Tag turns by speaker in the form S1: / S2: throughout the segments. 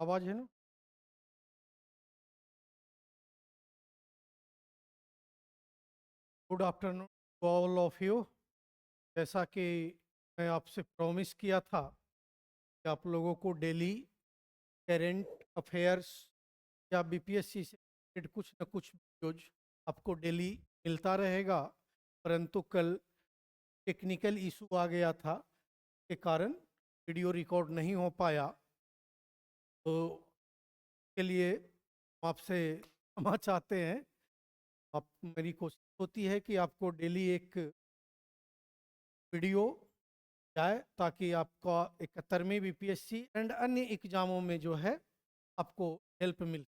S1: आवाज है ना? Good afternoon to all of you. जैसा कि मैं आपसे प्रॉमिस किया था कि आप लोगों को डेली करेंट अफेयर्स या बीपीएससी से रिलेटेड कुछ न कुछ वीडियोज आपको डेली मिलता रहेगा, परंतु कल टेक्निकल इशू आ गया था के कारण वीडियो रिकॉर्ड नहीं हो पाया। तो के लिए हम आपसे क्षमा चाहते हैं। आप मेरी कोशिश होती है कि आपको डेली एक वीडियो जाए ताकि आपका 71वीं बीपीएससी एंड अन्य एग्जामों में जो है आपको हेल्प मिल।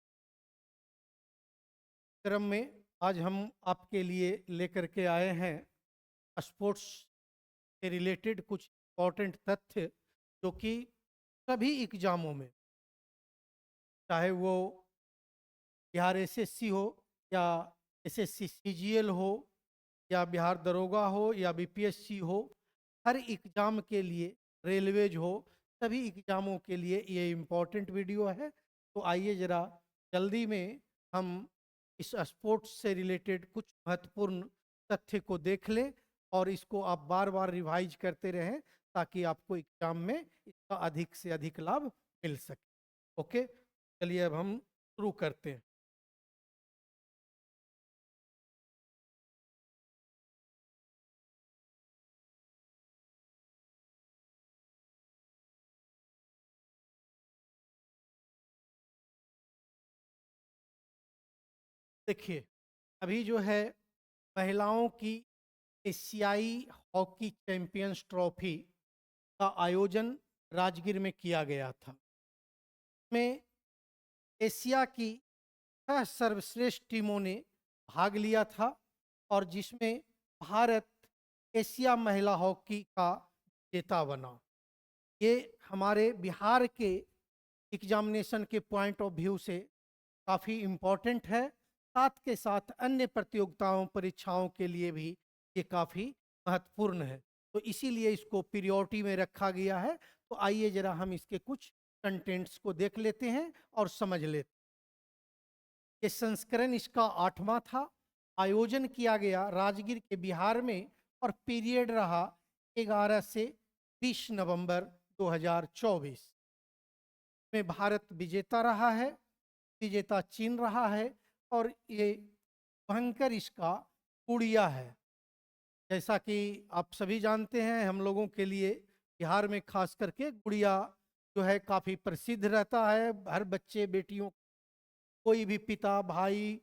S1: क्रम में आज हम आपके लिए लेकर के आए हैं स्पोर्ट्स से रिलेटेड कुछ इम्पोर्टेंट तथ्य जो कि सभी एग्जामों में, चाहे वो बिहार एसएससी हो या एसएससी सीजीएल हो या बिहार दरोगा हो या बीपीएससी हो, हर एग्जाम के लिए, रेलवेज हो, सभी एग्जामों के लिए ये इम्पोर्टेंट वीडियो है। तो आइए ज़रा जल्दी में हम इस स्पोर्ट्स से रिलेटेड कुछ महत्वपूर्ण तथ्य को देख लें और इसको आप बार बार रिवाइज करते रहें ताकि आपको एग्जाम में इसका अधिक से अधिक लाभ मिल सके। ओके, चलिए अब हम शुरू करते हैं। देखिए, अभी जो है महिलाओं की एशियाई हॉकी चैंपियंस ट्रॉफी का आयोजन राजगीर में किया गया था। में एशिया की 6 सर्वश्रेष्ठ टीमों ने भाग लिया था और जिसमें भारत एशिया महिला हॉकी का विजेता बना। ये हमारे बिहार के एग्जामिनेशन के पॉइंट ऑफ व्यू से काफ़ी इम्पोर्टेंट है, साथ के साथ अन्य प्रतियोगिताओं परीक्षाओं के लिए भी ये काफ़ी महत्वपूर्ण है। तो इसीलिए इसको प्रियोरिटी में रखा गया है। तो आइए जरा हम इसके कुछ कंटेंट्स को देख लेते हैं और समझ लेते हैं। ये संस्करण इसका 8वां था। आयोजन किया गया राजगीर के बिहार में और पीरियड रहा 11 से 20 नवंबर 2024 में। भारत विजेता रहा है, विजेता चीन रहा है और ये भयंकर इसका गुड़िया है। जैसा कि आप सभी जानते हैं, हम लोगों के लिए बिहार में खास करके गुड़िया जो है काफ़ी प्रसिद्ध रहता है। हर बच्चे बेटियों, कोई भी पिता भाई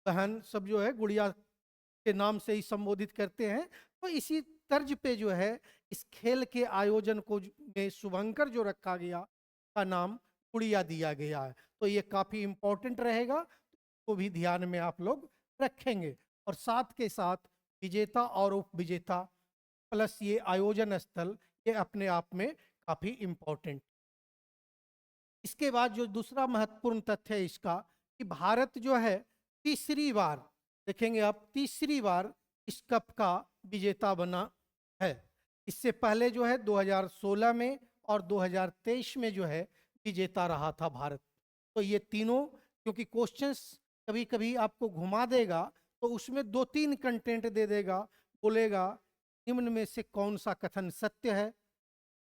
S1: बहन सब जो है गुड़िया के नाम से ही संबोधित करते हैं। तो इसी तर्ज पे जो है इस खेल के आयोजन को में शुभंकर जो रखा गया का नाम गुड़िया दिया गया है। तो ये काफ़ी इम्पोर्टेंट रहेगा, तो भी ध्यान में आप लोग रखेंगे। और साथ के साथ विजेता और उप विजेता प्लस ये आयोजन स्थल, ये अपने आप में काफ़ी इम्पोर्टेंट। इसके बाद जो दूसरा महत्वपूर्ण तथ्य है इसका कि भारत जो है तीसरी बार, देखेंगे आप, तीसरी बार इस कप का विजेता बना है। इससे पहले जो है 2016 में और 2023 में जो है विजेता रहा था भारत। तो ये तीनों, क्योंकि क्वेश्चंस कभी कभी आपको घुमा देगा तो उसमें 2-3 कंटेंट दे देगा, बोलेगा निम्न में से कौन सा कथन सत्य है।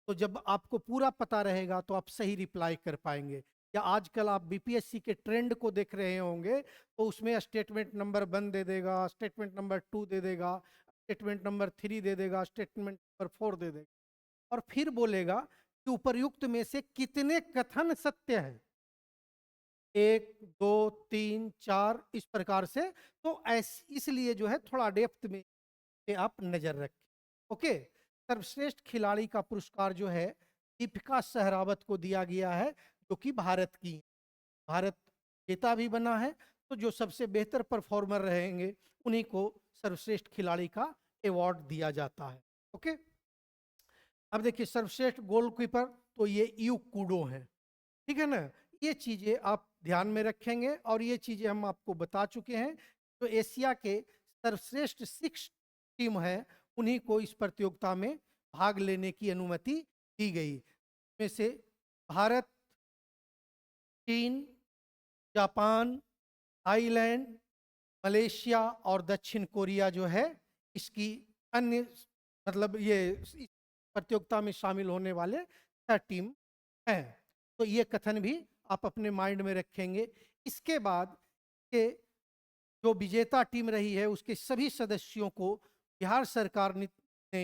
S1: तो जब आपको पूरा पता रहेगा तो आप सही रिप्लाई कर पाएंगे। या आजकल आप बीपीएससी के ट्रेंड को देख रहे होंगे तो उसमें स्टेटमेंट नंबर 1 दे देगा, स्टेटमेंट नंबर 2 दे देगा, स्टेटमेंट नंबर 3 दे देगा, स्टेटमेंट नंबर 4 दे देगा और फिर बोलेगा कि उपर्युक्त में से कितने कथन सत्य है। 1, 2, 3, 4 इस प्रकार से। तो इसलिए जो है थोड़ा डेप्थ में पे आप नजर रखें। ओके, सर्वश्रेष्ठ खिलाड़ी का पुरस्कार जो है दीपिका सहरावत को दिया गया है, जो कि भारत की, भारत विजेता भी बना है। तो जो सबसे बेहतर परफॉर्मर रहेंगे उन्हीं को सर्वश्रेष्ठ खिलाड़ी का अवार्ड दिया जाता है। ओके, अब देखिए सर्वश्रेष्ठ गोलकीपर, तो ये यू कूडो है, ठीक है ना। ये चीजें आप ध्यान में रखेंगे और ये चीजें हम आपको बता चुके हैं। तो एशिया के सर्वश्रेष्ठ 6 टीम है उन्हीं को इस प्रतियोगिता में भाग लेने की अनुमति दी गई। में से भारत चीन, जापान, थाईलैंड, मलेशिया और दक्षिण कोरिया जो है इसकी अन्य मतलब ये इस प्रतियोगिता में शामिल होने वाले 6 टीम हैं। तो ये कथन भी आप अपने माइंड में रखेंगे। इसके बाद के जो विजेता टीम रही है उसके सभी सदस्यों को बिहार सरकार ने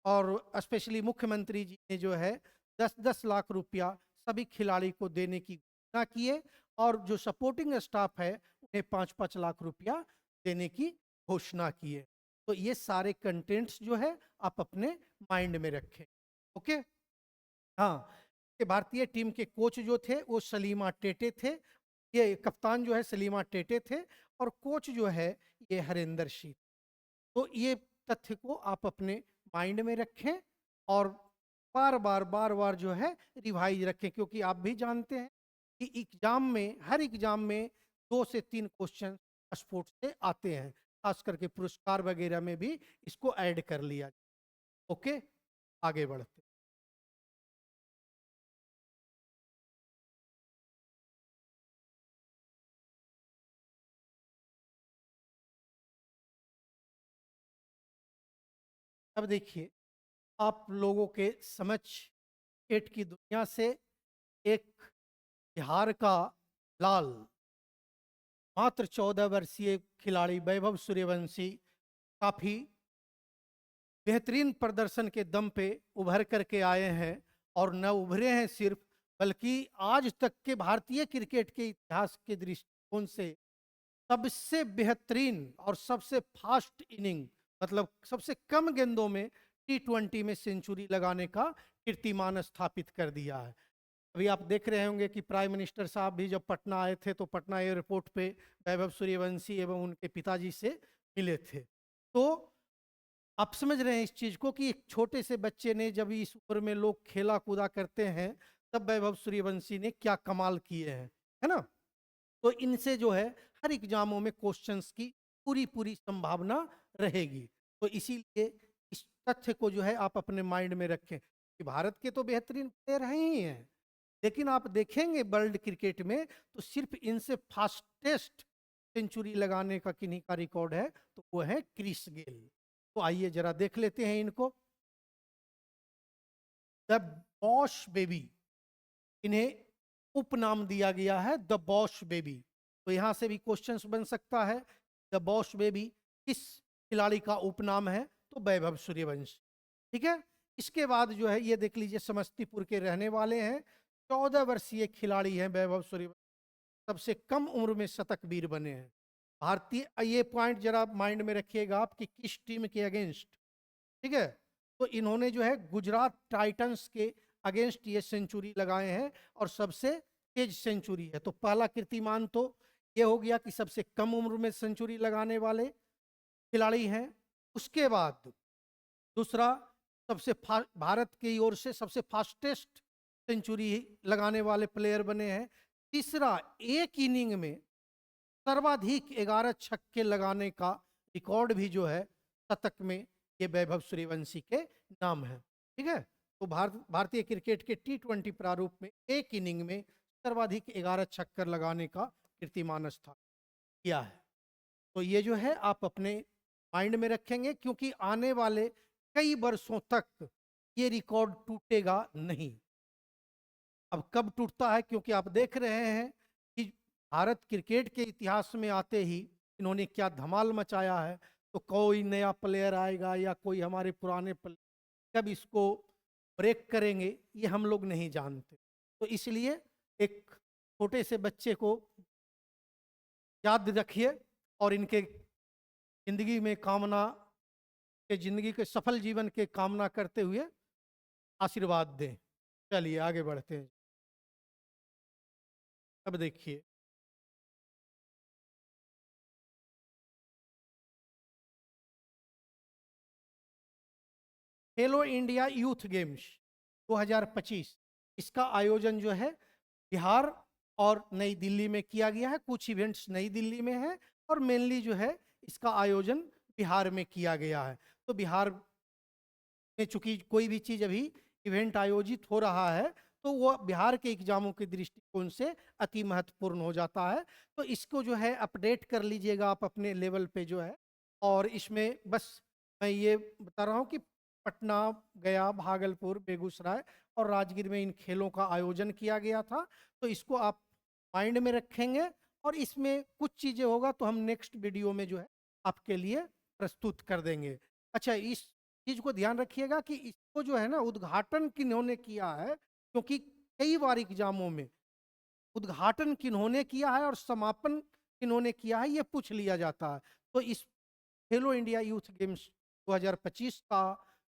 S1: और स्पेशली मुख्यमंत्री जी ने जो है 10-10 लाख रुपया सभी खिलाड़ी को देने की घोषणा की है और जो सपोर्टिंग स्टाफ है उन्हें 5-5 लाख रुपया देने की घोषणा की है। तो ये सारे कंटेंट्स जो है आप अपने माइंड में रखें। ओके। हाँ, कि भारतीय टीम के कोच जो थे वो सलीमा टेटे थे। ये कप्तान जो है सलीमा टेटे थे और कोच जो है ये हरेंद्र सिंह। तो ये तथ्य को आप अपने माइंड में रखें और बार बार जो है रिवाइज रखें, क्योंकि आप भी जानते हैं कि एग्जाम में हर एग्जाम में 2 से 3 क्वेश्चन स्पोर्ट्स से आते हैं, खास करके पुरस्कार वगैरह में भी इसको ऐड कर लिया। ओके, आगे बढ़ते। अब देखिए, आप लोगों के समझ क्रिकेट की दुनिया से एक बिहार का लाल मात्र 14 वर्षीय खिलाड़ी वैभव सूर्यवंशी काफी बेहतरीन प्रदर्शन के दम पे उभर करके आए हैं और न उभरे हैं सिर्फ, बल्कि आज तक के भारतीय क्रिकेट के इतिहास के दृष्टिकोण से सबसे बेहतरीन और सबसे फास्ट इनिंग मतलब सबसे कम गेंदों में T20 में सेंचुरी लगाने का कीर्तिमान स्थापित कर दिया है। अभी आप देख रहे होंगे कि प्राइम मिनिस्टर साहब भी जब पटना आए थे तो पटना एयरपोर्ट पे वैभव सूर्यवंशी एवं उनके पिताजी से मिले थे। तो आप समझ रहे हैं इस चीज को कि एक छोटे से बच्चे ने जब इस उम्र में लोग खेला कूदा करते हैं तब वैभव सूर्यवंशी ने क्या कमाल किए हैं, है ना। तो इनसे जो है हर एग्जामों में क्वेश्चंस की पूरी पूरी संभावना रहेगी। तो इसीलिए इस तथ्य को जो है आप अपने माइंड में रखें कि भारत के तो बेहतरीन प्लेयर हैं ही हैं, लेकिन आप देखेंगे वर्ल्ड क्रिकेट में तो सिर्फ इनसे फास्टेस्ट सेंचुरी लगाने का किन्हीं का रिकॉर्ड है तो वो है क्रिस गेल। तो आइए जरा देख लेते हैं इनको। द बॉश बेबी, इन्हें उपनाम दिया गया है द बॉश बेबी। तो यहां से भी क्वेश्चंस बन सकता है द बॉश बेबी किस खिलाड़ी का उपनाम है, तो वैभव सूर्यवंशी। ठीक है। इसके बाद जो है ये देख लीजिए समस्तीपुर के रहने वाले हैं, 14 वर्षीय खिलाड़ी हैं वैभव सूर्यवंशी, सबसे कम उम्र में शतक वीर बने हैं। भारतीय, ये पॉइंट जरा माइंड में रखिएगा आप कि किस टीम के अगेंस्ट। ठीक है। तो इन्होंने जो है गुजरात टाइटंस के अगेंस्ट ये सेंचुरी लगाए हैं और सबसे तेज सेंचुरी है। तो पहला कीर्तिमान तो ये हो गया कि सबसे कम उम्र में सेंचुरी लगाने वाले खिलाड़ी हैं। उसके बाद दूसरा, सबसे भारत की ओर से सबसे फास्टेस्ट सेंचुरी लगाने वाले प्लेयर बने हैं। तीसरा, एक इनिंग में सर्वाधिक 11 छक्के लगाने का रिकॉर्ड भी जो है शतक में ये वैभव सूर्यवंशी के नाम है। ठीक है। तो भारतीय क्रिकेट के T20 प्रारूप में एक इनिंग में सर्वाधिक 11 छक्कर लगाने का कीर्तिमान स्थापित किया है। तो ये जो है आप अपने माइंड में रखेंगे, क्योंकि आने वाले कई वर्षों तक ये रिकॉर्ड टूटेगा नहीं। अब कब टूटता है, क्योंकि आप देख रहे हैं कि भारत क्रिकेट के इतिहास में आते ही इन्होंने क्या धमाल मचाया है। तो कोई नया प्लेयर आएगा या कोई हमारे पुराने प्लेयर कब इसको ब्रेक करेंगे ये हम लोग नहीं जानते। तो इसलिए एक छोटे से बच्चे को याद रखिए और इनके जिंदगी में कामना के जिंदगी के सफल जीवन के कामना करते हुए आशीर्वाद दें। चलिए आगे बढ़ते हैं। अब देखिए, खेलो इंडिया यूथ गेम्स 2025, इसका आयोजन जो है बिहार और नई दिल्ली में किया गया है। कुछ इवेंट्स नई दिल्ली में है और मेनली जो है इसका आयोजन बिहार में किया गया है। तो बिहार में चूंकि कोई भी चीज़ अभी इवेंट आयोजित हो रहा है तो वो बिहार के एग्जामों के दृष्टिकोण से अति महत्वपूर्ण हो जाता है। तो इसको जो है अपडेट कर लीजिएगा आप अपने लेवल पे जो है। और इसमें बस मैं ये बता रहा हूँ कि पटना, गया, भागलपुर, बेगूसराय और राजगीर में इन खेलों का आयोजन किया गया था। तो इसको आप माइंड में रखेंगे और इसमें कुछ चीज़ें होगा तो हम नेक्स्ट वीडियो में जो है आपके लिए प्रस्तुत कर देंगे। अच्छा, इस चीज़ को ध्यान रखिएगा कि इसको जो है ना उद्घाटन किन्होंने किया है, क्योंकि कई बार एग्जामों में उद्घाटन किन्होंने किया है और समापन किन्होंने किया है ये पूछ लिया जाता है। तो इस खेलो इंडिया यूथ गेम्स 2025 का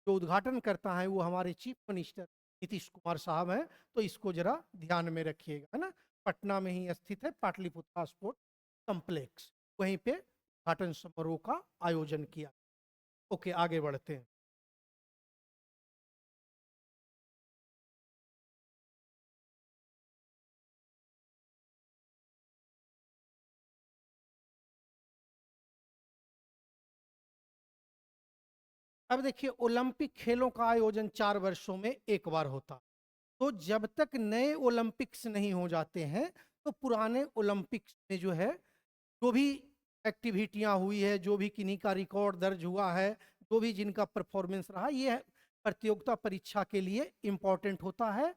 S1: जो उद्घाटन करता है वो हमारे चीफ मिनिस्टर नीतीश कुमार साहब हैं। तो इसको जरा ध्यान में रखिएगा, है ना। पटना में ही स्थित है पाटलिपुत्रा स्पोर्ट कॉम्प्लेक्स, वहीं पे उद्घाटन समारोह का आयोजन किया। ओके, आगे बढ़ते हैं। अब देखिए, ओलंपिक खेलों का आयोजन 4 वर्षों में एक बार होता। तो जब तक नए ओलंपिक्स नहीं हो जाते हैं तो पुराने ओलंपिक्स में जो है जो भी एक्टिविटियां हुई है, जो भी किन्हीं का रिकॉर्ड दर्ज हुआ है, जो भी जिनका परफॉर्मेंस रहा, ये प्रतियोगिता परीक्षा के लिए इम्पोर्टेंट होता है।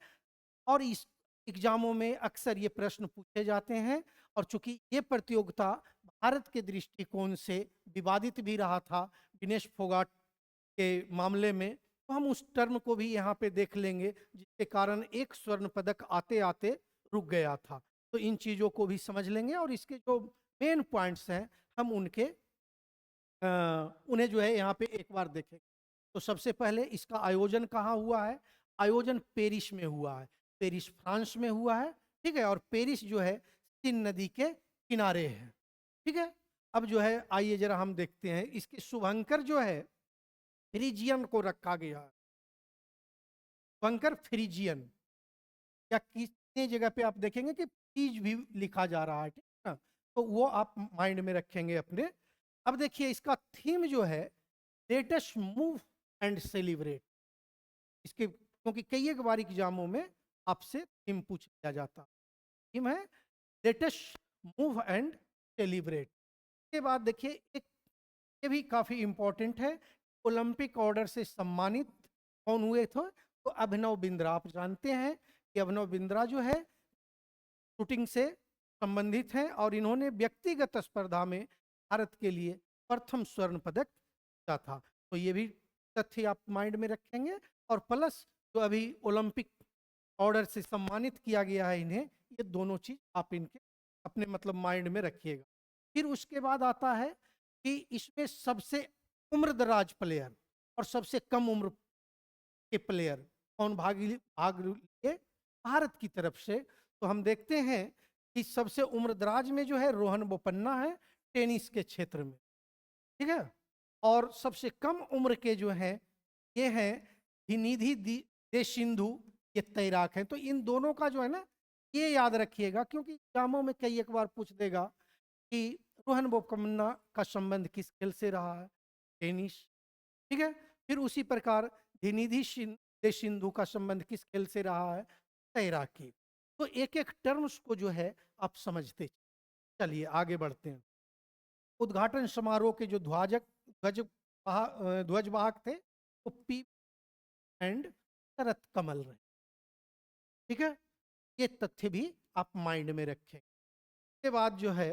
S1: और इस एग्जामों में अक्सर ये प्रश्न पूछे जाते हैं। और चूंकि ये प्रतियोगिता भारत के दृष्टिकोण से विवादित भी रहा था विनेश फोगाट के मामले में, तो हम उस टर्म को भी यहाँ पे देख लेंगे जिसके कारण एक स्वर्ण पदक आते आते रुक गया था। तो इन चीज़ों को भी समझ लेंगे और इसके जो मेन पॉइंट्स हैं हम उन्हें जो है यहाँ पे एक बार देखेंगे। तो सबसे पहले इसका आयोजन कहाँ हुआ है? आयोजन पेरिस में हुआ है। पेरिस फ्रांस में हुआ है, ठीक है। और पेरिस जो है सीन नदी के किनारे है, ठीक है। अब जो है आइए जरा हम देखते हैं इसके शुभंकर जो है फ्रीजियन को रखा गया है। शुभंकर फ्रीजियन, या कितनी जगह पे आप देखेंगे कि फ्रीज भी लिखा जा रहा है, ठीक है ना। तो वो आप माइंड में रखेंगे अपने। अब देखिए इसका थीम जो है लेटेस्ट मूव एंड सेलिब्रेट। इसके क्योंकि कई एक बार एग्जामों में आपसे थीम पूछ लिया जाता। थीम है लेटेस्ट मूव एंड सेलिब्रेट। के बाद देखिए एक ये भी काफी इंपॉर्टेंट है, ओलंपिक ऑर्डर से सम्मानित कौन हुए थे? तो अभिनव बिंद्रा। आप जानते हैं कि अभिनव बिंद्रा जो है शूटिंग से संबंधित हैं और इन्होंने व्यक्तिगत स्पर्धा में भारत के लिए प्रथम स्वर्ण पदक जीता था। तो ये भी तथ्य आप माइंड में रखेंगे। और प्लस जो अभी ओलंपिक ऑर्डर से सम्मानित किया गया है इन्हें, ये दोनों चीज आप इनके अपने मतलब माइंड में रखिएगा। फिर उसके बाद आता है कि इसमें सबसे उम्रदराज प्लेयर और सबसे कम उम्र के प्लेयर कौन भाग लिए भारत की तरफ से। तो हम देखते हैं कि सबसे उम्रदराज में जो है रोहन बोपन्ना है टेनिस के क्षेत्र में, ठीक है। और सबसे कम उम्र के जो हैं ये हैं निधि दे सिंधु, ये तैराक हैं। तो इन दोनों का जो है ना ये याद रखिएगा, क्योंकि एग्जामों में कई एक बार पूछ देगा कि रोहन बोपन्ना का संबंध किस खेल से रहा है? टेनिस, ठीक है। फिर उसी प्रकार निधि दे सिंधु का संबंध किस खेल से रहा है? तैराकी। तो एक एक टर्म्स को जो है आप समझते चलिए आगे बढ़ते हैं। उद्घाटन समारोह के जो ध्वजवाहक थे वो पी एंड शरत कमल रहे, ठीक है। ये तथ्य भी आप माइंड में रखें। इसके बाद जो है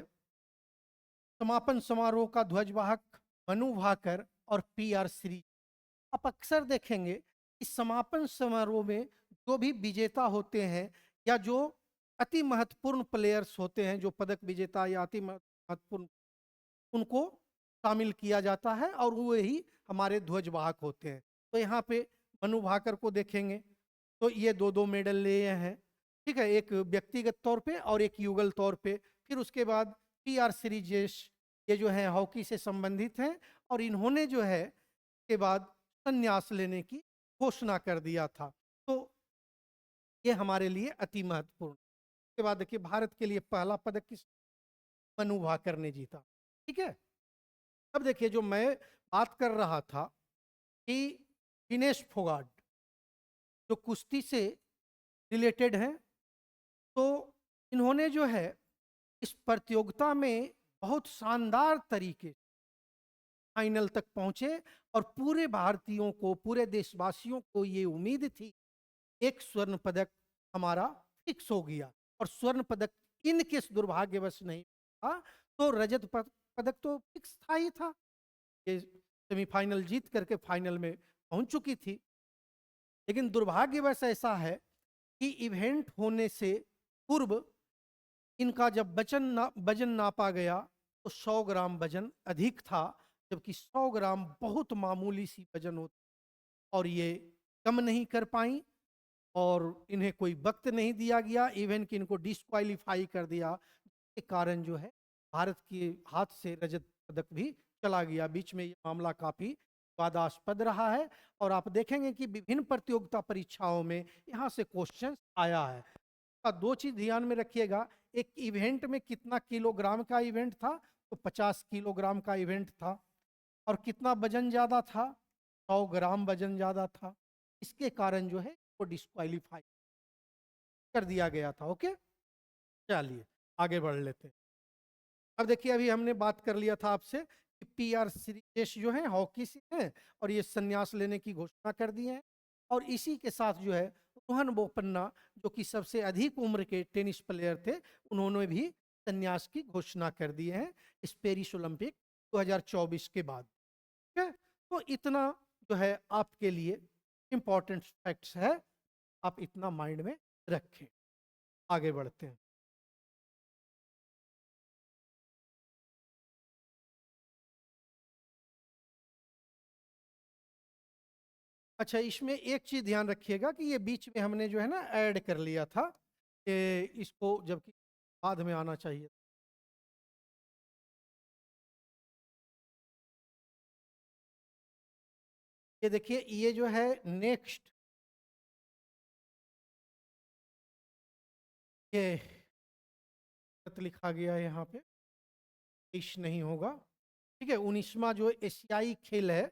S1: समापन समारोह का ध्वजवाहक मनु भाकर और पी आर श्री। आप अक्सर देखेंगे कि समापन समारोह में जो भी विजेता होते हैं या जो अति महत्वपूर्ण प्लेयर्स होते हैं, जो पदक विजेता या अति महत्वपूर्ण, उनको शामिल किया जाता है और वो ही हमारे ध्वजवाहक होते हैं। तो यहाँ पे मनु भाकर को देखेंगे तो ये दो दो मेडल लिए हैं, ठीक है। एक व्यक्तिगत तौर पे और एक युगल तौर पे। फिर उसके बाद पी आर श्रीजेश, ये जो है हॉकी से संबंधित हैं और इन्होंने जो है के बाद संन्यास लेने की घोषणा कर दिया था। तो ये हमारे लिए अति महत्वपूर्ण। उसके बाद देखिए भारत के लिए पहला पदक किस मनु भाकर ने जीता, ठीक है। अब देखिए जो मैं बात कर रहा था कि विनेश फोगाट जो कुश्ती से रिलेटेड हैं। तो इन्होंने जो है इस प्रतियोगिता में बहुत शानदार तरीके से फाइनल तक पहुंचे और पूरे भारतीयों को, पूरे देशवासियों को ये उम्मीद थी एक स्वर्ण पदक हमारा फिक्स हो गया। और स्वर्ण पदक इनकेस दुर्भाग्यवश नहीं था तो रजत पदक तो फिक्स था ही था। ये सेमीफाइनल जीत करके फाइनल में पहुंच चुकी थी। लेकिन दुर्भाग्यवश ऐसा है कि इवेंट होने से पूर्व इनका जब वजन नापा गया तो 100 ग्राम वजन अधिक था, जबकि 100 ग्राम बहुत मामूली सी वजन होती, और ये कम नहीं कर पाई और इन्हें कोई वक्त नहीं दिया गया, इवन कि इनको डिस्क्वालीफाई कर दिया। के कारण जो है भारत के हाथ से रजत पदक भी चला गया। बीच में ये मामला काफी विवादास्पद रहा है और आप देखेंगे कि विभिन्न प्रतियोगिता परीक्षाओं में यहाँ से क्वेश्चन आया है। दो चीज ध्यान में रखिएगा, एक इवेंट में कितना किलोग्राम का इवेंट था, तो 50 किलोग्राम का इवेंट था। और कितना वजन ज्यादा था, 100 ग्राम वजन ज्यादा था। इसके कारण जो है वो डिस्क्वालीफाई कर दिया गया था। ओके, चलिए आगे बढ़ लेते हैं। अब देखिए, अभी हमने बात कर लिया था आपसे कि पीआर श्रीजेश जो है हॉकी से हैं और ये संन्यास लेने की घोषणा कर दी है। और इसी के साथ जो है रोहन बोपन्ना, जो कि सबसे अधिक उम्र के टेनिस प्लेयर थे, उन्होंने भी संन्यास की घोषणा कर दी है इस पेरिस ओलंपिक 2024 के बाद। ठीक है, तो इतना जो है आपके लिए इंपॉर्टेंट फैक्ट्स है, आप इतना माइंड में रखें। आगे बढ़ते हैं। अच्छा, इसमें एक चीज ध्यान रखिएगा कि ये बीच में हमने जो है ना ऐड कर लिया था कि इसको, जबकि बाद में आना चाहिए। ये देखिए, ये जो है नेक्स्ट, ये लिखा गया है यहाँ पे, इश नहीं होगा। ठीक है, 19वां जो एशियाई खेल है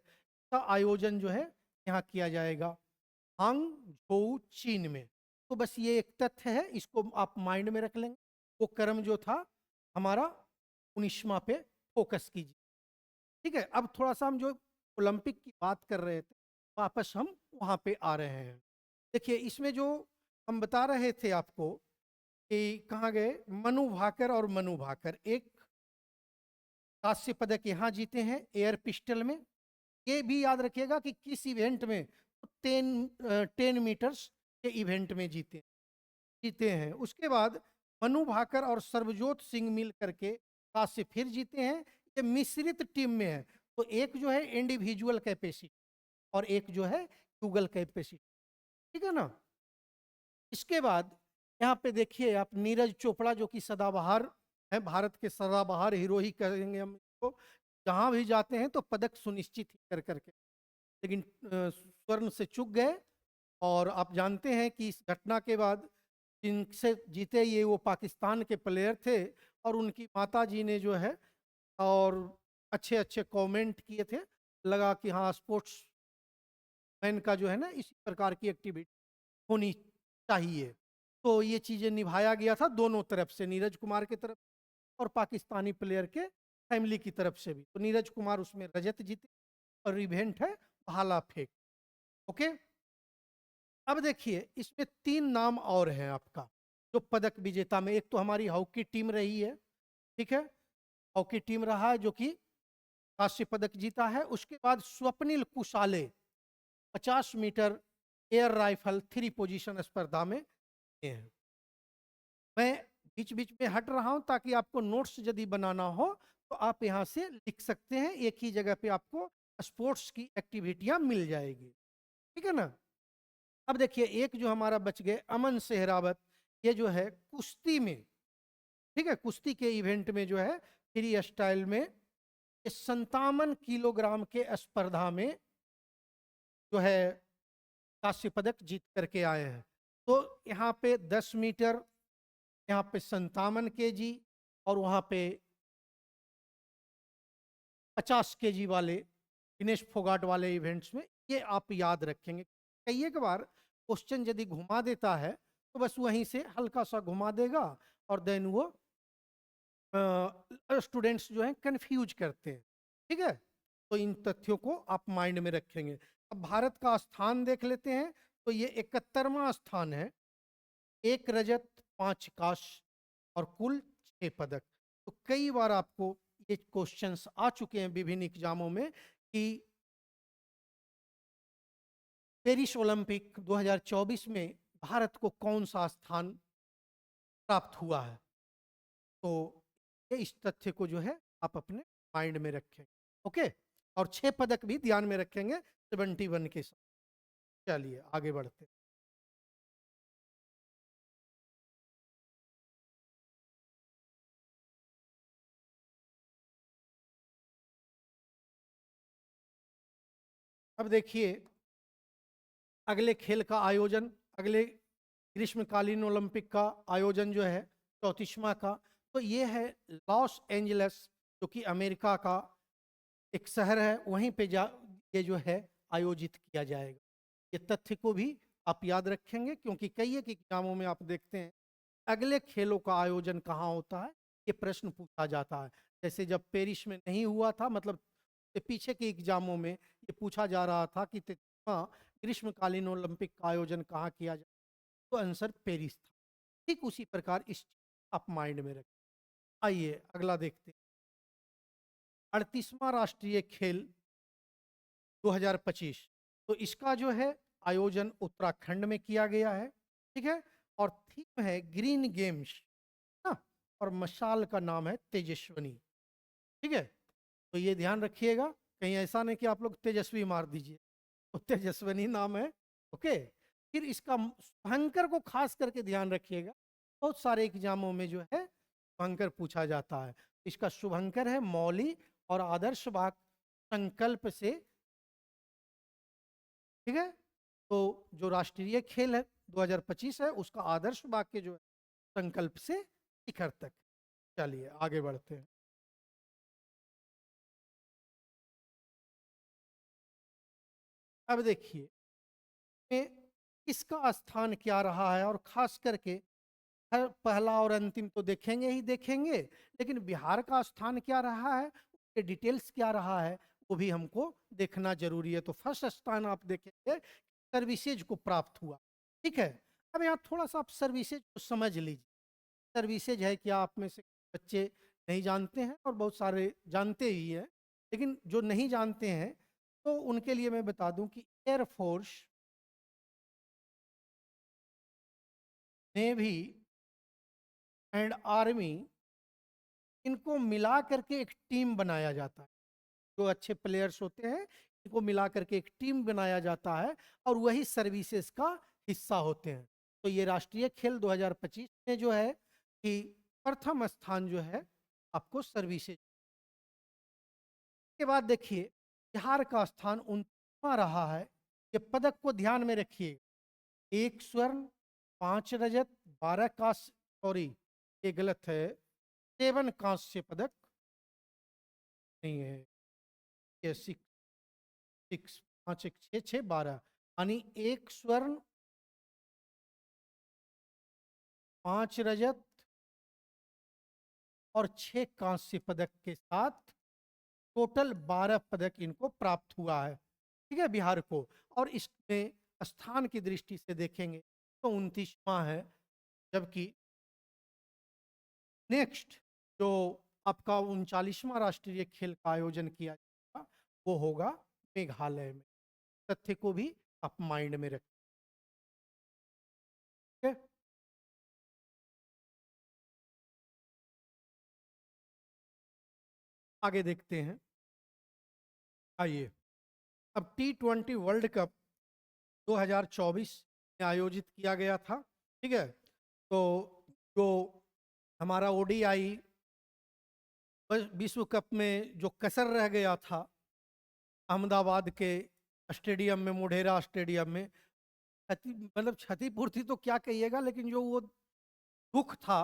S1: का आयोजन जो है यहाँ किया जाएगा हांगझोउ चीन में। तो बस ये एक तथ्य है, इसको आप माइंड में रख लेंगे। वो क्रम जो था हमारा 19वां पे फोकस कीजिए। ठीक है, अब थोड़ा सा हम जो ओलंपिक की बात कर रहे थे, वापस हम वहाँ पे आ रहे हैं। देखिए, इसमें जो हम बता रहे थे आपको कि कहाँ गए मनु भाकर, और मनु भाकर एक कांस्य पदक यहाँ जीते हैं एयर पिस्टल में। ये भी याद रखिएगा कि किस इवेंट में, 10 मीटर्स के इवेंट में जीते हैं। उसके बाद मनु भाकर और सर्वजोत सिंह मिल करके कांस्य फिर जीते हैं। ये मिश्रित टीम में है, तो एक जो है इंडिविजुअल कैपेसिटी और एक जो है गूगल कैपेसिटी। ठीक है ना। इसके बाद यहाँ पे देखिए आप, नीरज चोपड़ा जो कि सदाबहार है, भारत के सदाबहार हीरो ही कहेंगे हम इसको, जहाँ भी जाते हैं तो पदक सुनिश्चित ही कर करके, लेकिन स्वर्ण से चूक गए। और आप जानते हैं कि इस घटना के बाद जिनसे जीते ये वो पाकिस्तान के प्लेयर थे, और उनकी माता जी ने जो है और अच्छे अच्छे कमेंट किए थे, लगा कि हाँ स्पोर्ट्स मैन का जो है ना इसी प्रकार की एक्टिविटी होनी चाहिए। तो ये चीज़ें निभाया गया था दोनों तरफ से, नीरज कुमार की तरफ और पाकिस्तानी प्लेयर के फैमिली की तरफ से भी। तो नीरज कुमार उसमें रजत जीते और इवेंट है भाला फेंक। ओके, अब देखिए इसमें 3 नाम और हैं आपका जो पदक विजेता में। एक तो हमारी हॉकी टीम रही है, ठीक है, हॉकी टीम रहा है जो कि कांस्य पदक जीता है। उसके बाद Swapnil Kusale 50 metre air rifle 3 position स्पर्धा में हैं। मैं बीच बीच में हट रहा हूं ताकि आपको नोट्स यदि बनाना हो तो आप यहाँ से लिख सकते हैं, एक ही जगह पे आपको स्पोर्ट्स की एक्टिविटियां मिल जाएगी। ठीक है ना। अब देखिए, एक जो हमारा बच गए अमन सेहरावत, ये जो है कुश्ती में, ठीक है, कुश्ती के इवेंट में जो है फ्री स्टाइल में 57 किलोग्राम के स्पर्धा में जो है कांस्य पदक जीत करके आए हैं। तो यहाँ पे 10 मीटर, यहाँ पे 57 kg, और वहाँ पे 50 kg वाले दिनेश फोगाट वाले इवेंट्स में, ये आप याद रखेंगे। कई एक बार क्वेश्चन यदि घुमा देता है तो बस वहीं से हल्का सा घुमा देगा और देन वो स्टूडेंट्स जो हैं कंफ्यूज करते हैं। ठीक है, तो इन तथ्यों को आप माइंड में रखेंगे। अब भारत का स्थान देख लेते हैं, तो ये 71वां स्थान है, 1 रजत 5 कांस्य और कुल 6 पदक। तो कई बार आपको ये क्वेश्चंस आ चुके हैं विभिन्न एग्जामों में कि पेरिस ओलंपिक 2024 में भारत को कौन सा स्थान प्राप्त हुआ है। तो ये इस तथ्य को जो है आप अपने माइंड में रखें। ओके, और 6 पदक भी ध्यान में रखेंगे 71 के साथ। चलिए आगे बढ़ते हैं। अब देखिए, अगले खेल का आयोजन, अगले ग्रीष्मकालीन ओलंपिक का आयोजन जो है 34वां का, तो ये है लॉस एंजल्स, जो कि अमेरिका का एक शहर है, वहीं पे ये जो है आयोजित किया जाएगा। ये तथ्य को भी आप याद रखेंगे, क्योंकि कई एक एग्जामों में आप देखते हैं अगले खेलों का आयोजन कहाँ होता है, ये प्रश्न पूछा जाता है। जैसे जब पेरिस में नहीं हुआ था, मतलब ये पीछे के एग्जामों में ये पूछा जा रहा था कि ग्रीष्मकालीन ओलंपिक का आयोजन कहाँ किया जाए, तो आंसर पेरिस था। ठीक उसी प्रकार इस आप माइंड में रखें। आइए अगला देखते हैं। 38वां राष्ट्रीय खेल 2025, तो इसका जो है आयोजन उत्तराखंड में किया गया है। ठीक है, और थीम है ग्रीन गेम्स ना, और मशाल का नाम है तेजस्वनी। ठीक है, तो ये ध्यान रखिएगा, कहीं ऐसा नहीं कि आप लोग तेजस्वी मार दीजिए, तो तेजस्वनी नाम है। ओके, फिर इसका शुभंकर को खास करके ध्यान रखिएगा, बहुत सारे एग्जामों में जो है शुभंकर पूछा जाता है। इसका शुभंकर है मौली और आदर्श वाक्य संकल्प से। ठीक है, तो जो राष्ट्रीय खेल है 2025 है, उसका आदर्श वाक्य जो है संकल्प से शिखर तक। चलिए आगे बढ़ते हैं। अब देखिए इसका स्थान क्या रहा है, और खास करके हर पहला और अंतिम तो देखेंगे ही देखेंगे, लेकिन बिहार का स्थान क्या रहा है, उसके डिटेल्स क्या रहा है, वो भी हमको देखना जरूरी है। तो फर्स्ट स्थान आप देखेंगे सर्विसेज को प्राप्त हुआ। ठीक है, अब यहाँ थोड़ा सा आप सर्विसेज को समझ लीजिए। सर्विसेज है क्या, आप में से बच्चे नहीं जानते हैं और बहुत सारे जानते ही हैं, लेकिन जो नहीं जानते हैं तो उनके लिए मैं बता दूं कि एयरफोर्स, नेवी एंड आर्मी, इनको मिला करके एक टीम बनाया जाता है। जो अच्छे प्लेयर्स होते हैं इनको मिला करके एक टीम बनाया जाता है, और वही सर्विसेज का हिस्सा होते हैं। तो ये राष्ट्रीय खेल 2025 में जो है कि प्रथम स्थान जो है आपको सर्विसेज के बाद देखिए बिहार का स्थान 29वां रहा है। ये पदक को ध्यान में रखिए, 1 स्वर्ण 5 रजत 12 कांस्य, सॉरी ये गलत है, 7 कांस्य पदक नहीं है, ये 6 5 1 6 6 12, यानी 1 स्वर्ण 5 रजत और 6 कांस्य पदक के साथ टोटल 12 पदक इनको प्राप्त हुआ है। ठीक है, बिहार को। और इसमें स्थान की दृष्टि से देखेंगे तो 29वां है, जबकि नेक्स्ट जो आपका 39वां राष्ट्रीय खेल का आयोजन किया जाएगा वो होगा मेघालय में। तथ्य को भी आप माइंड में रखें। आगे देखते हैं। आइए, अब T20 वर्ल्ड कप 2024 में आयोजित किया गया था। ठीक है, तो जो हमारा ओडीआई विश्व कप में जो कसर रह गया था अहमदाबाद के स्टेडियम में, मोढेरा स्टेडियम में, मतलब क्षतिपूर्ति तो क्या कहिएगा, लेकिन जो वो दुख था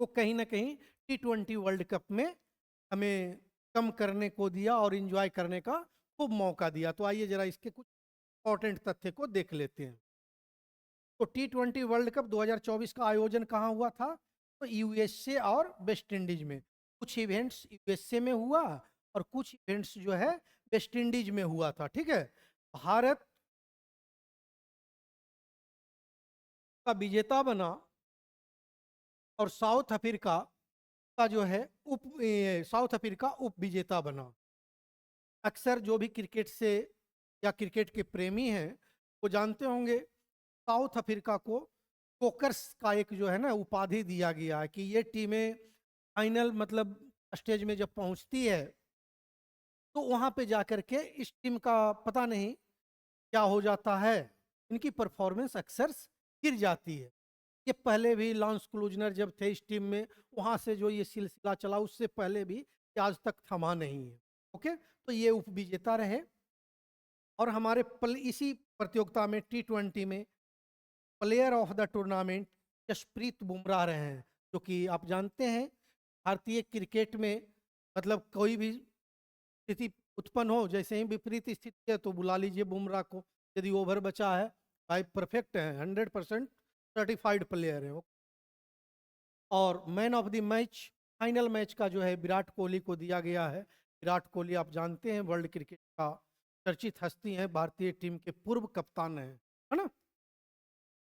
S1: वो कहीं ना कहीं T20 वर्ल्ड कप में हमें कम करने को दिया और एंजॉय करने का खूब मौका दिया। तो आइए जरा इसके कुछ इंपॉर्टेंट तथ्य को देख लेते हैं। तो T20 वर्ल्ड कप 2024 का आयोजन कहाँ हुआ था? तो यूएसए और वेस्ट इंडीज में। कुछ इवेंट्स यूएसए में हुआ और कुछ इवेंट्स जो है वेस्ट इंडीज में हुआ था। ठीक है, भारत का विजेता बना और साउथ अफ्रीका का जो है साउथ अफ्रीका उप विजेता बना। अक्सर जो भी क्रिकेट से या क्रिकेट के प्रेमी हैं वो जानते होंगे, साउथ अफ्रीका को कोकर्स का एक जो है ना उपाधि दिया गया है कि ये टीमें फाइनल मतलब स्टेज में जब पहुंचती है तो वहां पे जाकर के इस टीम का पता नहीं क्या हो जाता है, इनकी परफॉर्मेंस अक्सर गिर जाती है। ये पहले भी लॉन्स क्लूजनर जब थे इस टीम में, वहां से जो ये सिलसिला चला उससे पहले भी ये आज तक थमा नहीं है। ओके, तो ये उप विजेता रहे। और हमारे इसी प्रतियोगिता में T20 में player of the tournament Jasprit Bumrah रहे हैं, जो कि आप जानते हैं भारतीय क्रिकेट में मतलब कोई भी स्थिति उत्पन्न हो, जैसे ही विपरीत स्थिति है तो बुला लीजिए बुमराह को, यदि ओवर बचा है भाई परफेक्ट है, 100% सर्टिफाइड प्लेयर है वो। और man of the match final match का जो है विराट कोहली को दिया गया है। विराट कोहली आप जानते हैं वर्ल्ड क्रिकेट का चर्चित हस्ती हैं, भारतीय टीम के पूर्व कप्तान हैं, है ना।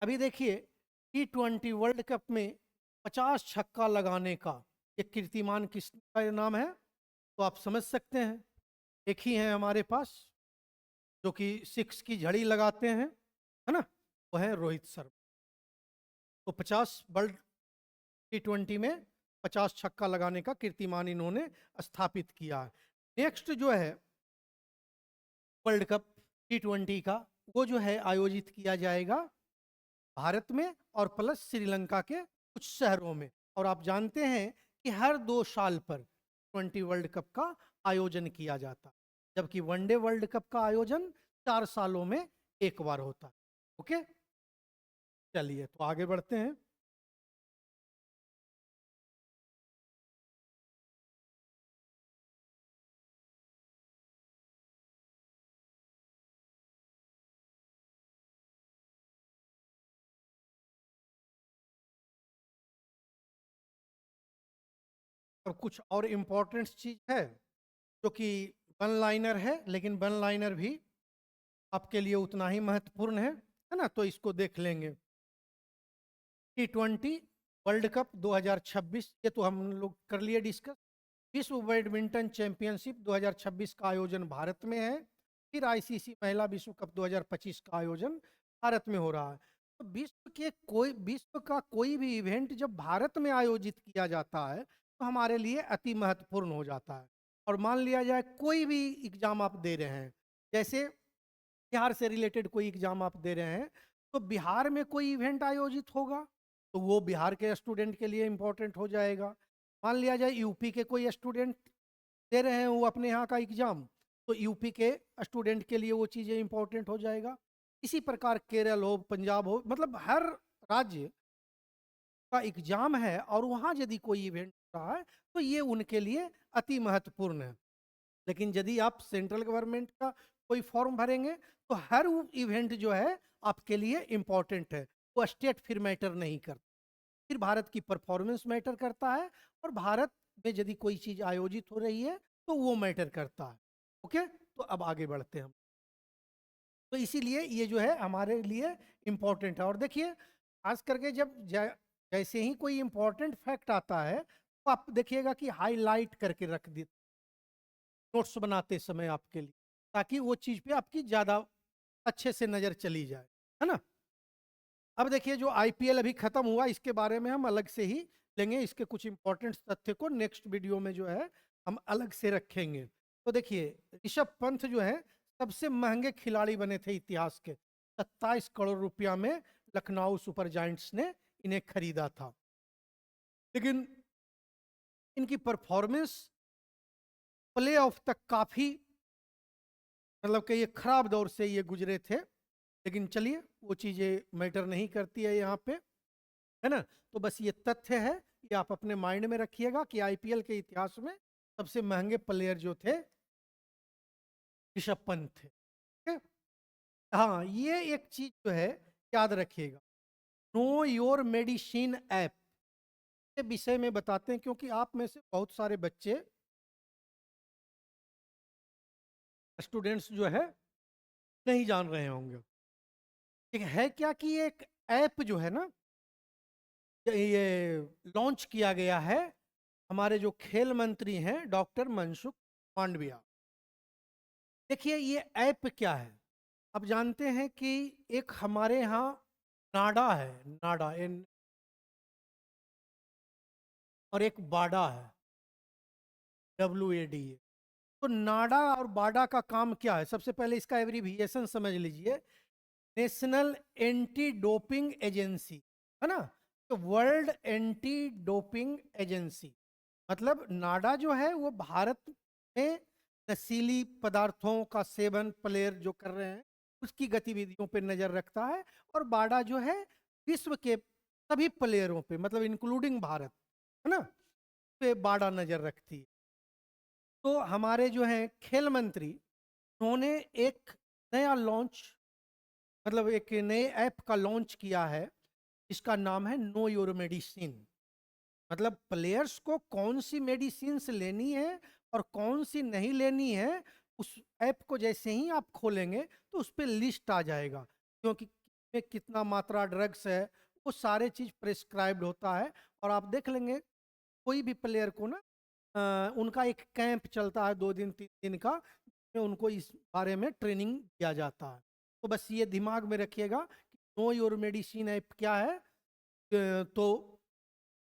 S1: अभी देखिए T20 वर्ल्ड कप में 50 छक्का लगाने का एक कीर्तिमान किसका नाम है तो आप समझ सकते हैं। एक ही है हमारे पास जो कि 6 की झड़ी लगाते हैं, है ना, वो है रोहित शर्मा। तो 50 वर्ल्ड T20 में 50 छक्का लगाने का कीर्तिमान इन्होंने स्थापित किया है। नेक्स्ट जो है वर्ल्ड कप T20 का वो जो है आयोजित किया जाएगा भारत में और प्लस श्रीलंका के कुछ शहरों में। और आप जानते हैं कि हर 2 साल पर T20 वर्ल्ड कप का आयोजन किया जाता है, जबकि वनडे वर्ल्ड कप का आयोजन 4 सालों में एक बार होता है। ओके, चलिए तो आगे बढ़ते हैं। और कुछ और इम्पोर्टेंट चीज है जो कि वन लाइनर है, लेकिन वन लाइनर भी आपके लिए उतना ही महत्वपूर्ण है ना, तो इसको देख लेंगे। T20 वर्ल्ड कप 2026 ये तो हम लोग कर लिए डिस्कस। विश्व बैडमिंटन चैंपियनशिप 2026 का आयोजन भारत में है। फिर आईसीसी महिला विश्व कप 2025 का आयोजन भारत में हो रहा है। तो विश्व का कोई भी इवेंट जब भारत में आयोजित किया जाता है तो हमारे लिए अति महत्वपूर्ण हो जाता है। और मान लिया जाए कोई भी एग्जाम आप दे रहे हैं, जैसे बिहार से रिलेटेड कोई एग्जाम आप दे रहे हैं, तो बिहार में कोई इवेंट आयोजित होगा तो वो बिहार के स्टूडेंट के लिए इम्पोर्टेंट हो जाएगा। मान लिया जाए यूपी के कोई स्टूडेंट दे रहे हैं वो अपने यहाँ का एग्जाम, तो यूपी के स्टूडेंट के लिए वो चीज़ें इंपॉर्टेंट हो जाएगा। इसी प्रकार केरल हो, पंजाब हो, मतलब हर राज्य का एग्जाम है और वहाँ यदि कोई इवेंट हो रहा है तो ये उनके लिए अति महत्वपूर्ण है। लेकिन यदि आप सेंट्रल गवर्नमेंट का कोई फॉर्म भरेंगे तो हर इवेंट जो है आपके लिए इम्पोर्टेंट है, वो स्टेट फिर मैटर नहीं करता, फिर भारत की परफॉर्मेंस मैटर करता है और भारत में यदि कोई चीज आयोजित हो रही है तो वो मैटर करता है। ओके, तो अब आगे बढ़ते हैं हम। तो इसीलिए ये जो है हमारे लिए इम्पोर्टेंट है। और देखिए खास करके जब जैसे ही कोई इम्पोर्टेंट फैक्ट आता है तो आप देखिएगा कि हाईलाइट करके रख दी नोट्स बनाते समय आपके लिए, ताकि वो चीज पे आपकी ज्यादा अच्छे से नजर चली जाए, है ना। अब देखिए जो आईपीएल अभी खत्म हुआ इसके बारे में हम अलग से ही लेंगे, इसके कुछ इंपॉर्टेंट तथ्य को नेक्स्ट वीडियो में जो है हम अलग से रखेंगे। तो देखिए ऋषभ पंत जो है सबसे महंगे खिलाड़ी बने थे इतिहास के, 27 करोड़ रुपया में लखनऊ सुपर जायंट्स ने इन्हें खरीदा था। लेकिन इनकी परफॉर्मेंस प्ले ऑफ तक काफी मतलब कि ये खराब दौर से ये गुजरे थे, लेकिन चलिए वो चीजें मैटर नहीं करती है यहाँ पे, है ना। तो बस ये तथ्य है, ये आप अपने माइंड में रखिएगा कि आईपीएल के इतिहास में सबसे महंगे प्लेयर जो थे ऋषभ पंत थे। ठीक है? हाँ, ये एक चीज जो है याद रखिएगा। नो योर मेडिसिन ऐप के विषय में बताते हैं, क्योंकि आप में से बहुत सारे बच्चे स्टूडेंट्स जो है नहीं जान रहे होंगे। ठीक है क्या कि एक ऐप जो है ना, ये लॉन्च किया गया है, हमारे जो खेल मंत्री हैं डॉक्टर मनसुख मांडविया। देखिए ये ऐप क्या है। आप जानते हैं कि एक हमारे यहाँ नाडा है, नाडा इन, और एक बाडा है, WADA। तो नाडा और बाडा का काम क्या है, सबसे पहले इसका एब्रीविएशन समझ लीजिए। नेशनल एंटी डोपिंग एजेंसी, है ना। तो वर्ल्ड एंटी डोपिंग एजेंसी, मतलब नाडा जो है वो भारत में नशीली पदार्थों का सेवन प्लेयर जो कर रहे हैं उसकी गतिविधियों पे नजर रखता है, और बाडा जो है विश्व के सभी प्लेयरों पे, मतलब इंक्लूडिंग भारत, है ना, पे बाडा नजर रखती है। तो हमारे जो हैं खेल मंत्री, उन्होंने एक नया लॉन्च, मतलब एक नए ऐप का लॉन्च किया है, इसका नाम है नो योर मेडिसिन। मतलब प्लेयर्स को कौन सी मेडिसिन लेनी है और कौन सी नहीं लेनी है, उस ऐप को जैसे ही आप खोलेंगे तो उस पर लिस्ट आ जाएगा, क्योंकि में कितना मात्रा ड्रग्स है वो सारे चीज प्रेस्क्राइब्ड होता है। और आप देख लेंगे कोई भी प्लेयर को ना, उनका एक कैंप चलता है 2 दिन 3 दिन का, जिसमें उनको इस बारे में ट्रेनिंग दिया जाता है। तो बस ये दिमाग में रखिएगा कि नो योर मेडिसिन ऐप क्या है। तो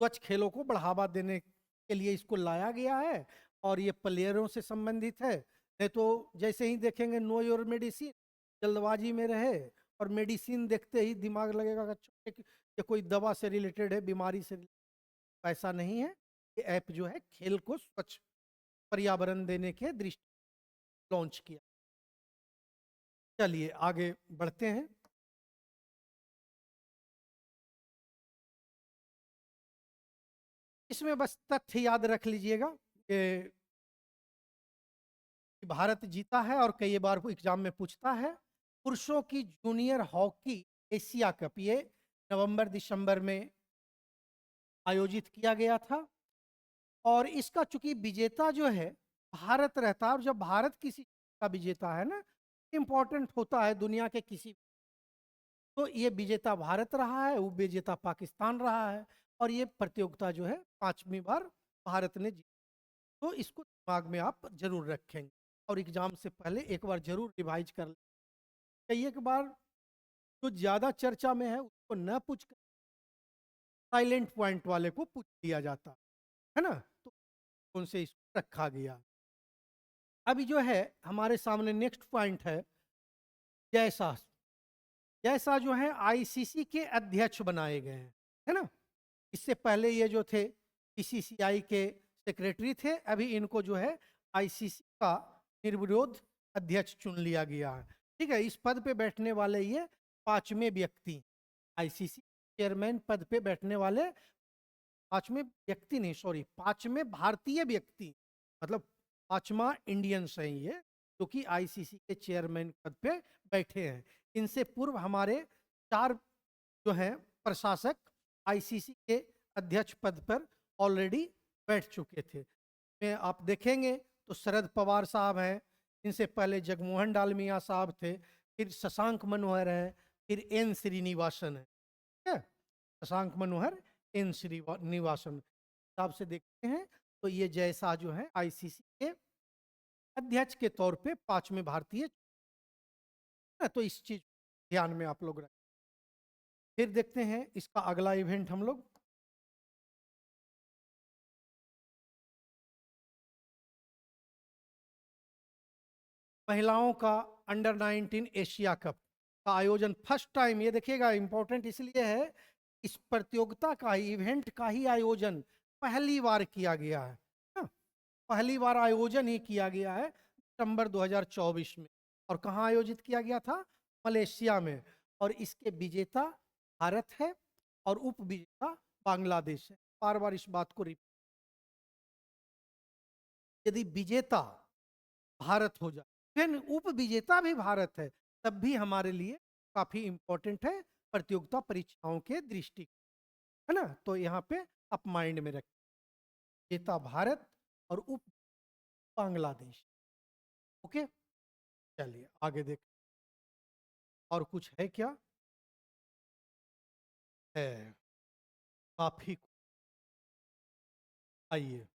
S1: स्वच्छ खेलों को बढ़ावा देने के लिए इसको लाया गया है, और ये प्लेयरों से संबंधित है। नहीं तो जैसे ही देखेंगे नो योर मेडिसिन, जल्दबाजी में रहे और मेडिसिन देखते ही दिमाग लगेगा कि अच्छा, ये कोई दवा से रिलेटेड है, बीमारी से। ऐसा नहीं है। ये ऐप जो है खेल को स्वच्छ पर्यावरण देने के दृष्टि लॉन्च किया। चलिए आगे बढ़ते हैं। इसमें बस तथ्य याद रख लीजिएगा कि भारत जीता है, और कई बार वो एग्जाम में पूछता है। पुरुषों की जूनियर हॉकी एशिया कप ये नवंबर दिसंबर में आयोजित किया गया था, और इसका चूंकि विजेता जो है भारत रहता है, और जब भारत किसी का विजेता है ना, इंपॉर्टेंट होता है दुनिया के किसी, तो ये विजेता भारत रहा है, वो विजेता पाकिस्तान रहा है, और ये प्रतियोगिता जो है 5वीं बार भारत ने जीती। तो इसको दिमाग में आप जरूर रखेंगे, और एग्जाम से पहले एक बार जरूर रिवाइज कर लें। कई एक बार जो ज्यादा चर्चा में है उसको न पूछ कर साइलेंट पॉइंट वाले को पूछ लिया जाता है ना, तो उनसे इसको रखा गया। अभी जो है हमारे सामने नेक्स्ट पॉइंट है, जैसा जैसा जो है आईसीसी के अध्यक्ष बनाए गए हैं, है ना। इससे पहले ये जो थे बीसीसीआई के सेक्रेटरी थे, अभी इनको जो है आईसीसी का निर्विरोध अध्यक्ष चुन लिया गया है। ठीक है, इस पद पे बैठने वाले ये 5वें व्यक्ति, आईसीसी चेयरमैन पद पे बैठने वाले 5वें व्यक्ति नहीं, सॉरी 5वें भारतीय व्यक्ति, मतलब 5वां इंडियंस है ये, जो कि आईसीसी के चेयरमैन पद पे बैठे हैं। इनसे पूर्व हमारे 4 जो हैं प्रशासक आईसीसी के अध्यक्ष पद पर ऑलरेडी बैठ चुके थे। में आप देखेंगे तो शरद पवार साहब हैं, इनसे पहले जगमोहन डालमिया साहब थे, फिर शशांक मनोहर हैं, फिर एन श्रीनिवासन है, ठीक है? शशांक मनोहर, एन श्रीनिवासन हिसाब से देखते हैं तो ये जैसा जो है आईसीसी के अध्यक्ष के तौर पे 5वें भारतीय, तो इस चीज ध्यान में आप लोग रखें। फिर देखते हैं इसका अगला इवेंट हम लोग, महिलाओं का अंडर 19 एशिया कप का आयोजन फर्स्ट टाइम, ये देखिएगा इंपॉर्टेंट इसलिए है, इस प्रतियोगिता का इवेंट का ही आयोजन पहली बार किया गया है ना? पहली बार आयोजन ही किया गया है सितंबर 2024 में। और कहाँ आयोजित किया गया था? मलेशिया में। और इसके विजेता भारत है और उप विजेता बांग्लादेश है। बार बार इस बात को रिपीट, यदि विजेता भारत हो जाए, फिर उप विजेता भी भारत है, तब भी हमारे लिए काफी इंपॉर्टेंट है। प्रतियोगिता परीक्षाओं के दृष्टि, है ना। तो यहाँ पे आप माइंड में रखें, विजेता भारत और उप बांग्लादेश। ओके, चलिए आगे देख, और कुछ है क्या? है काफी। आइए,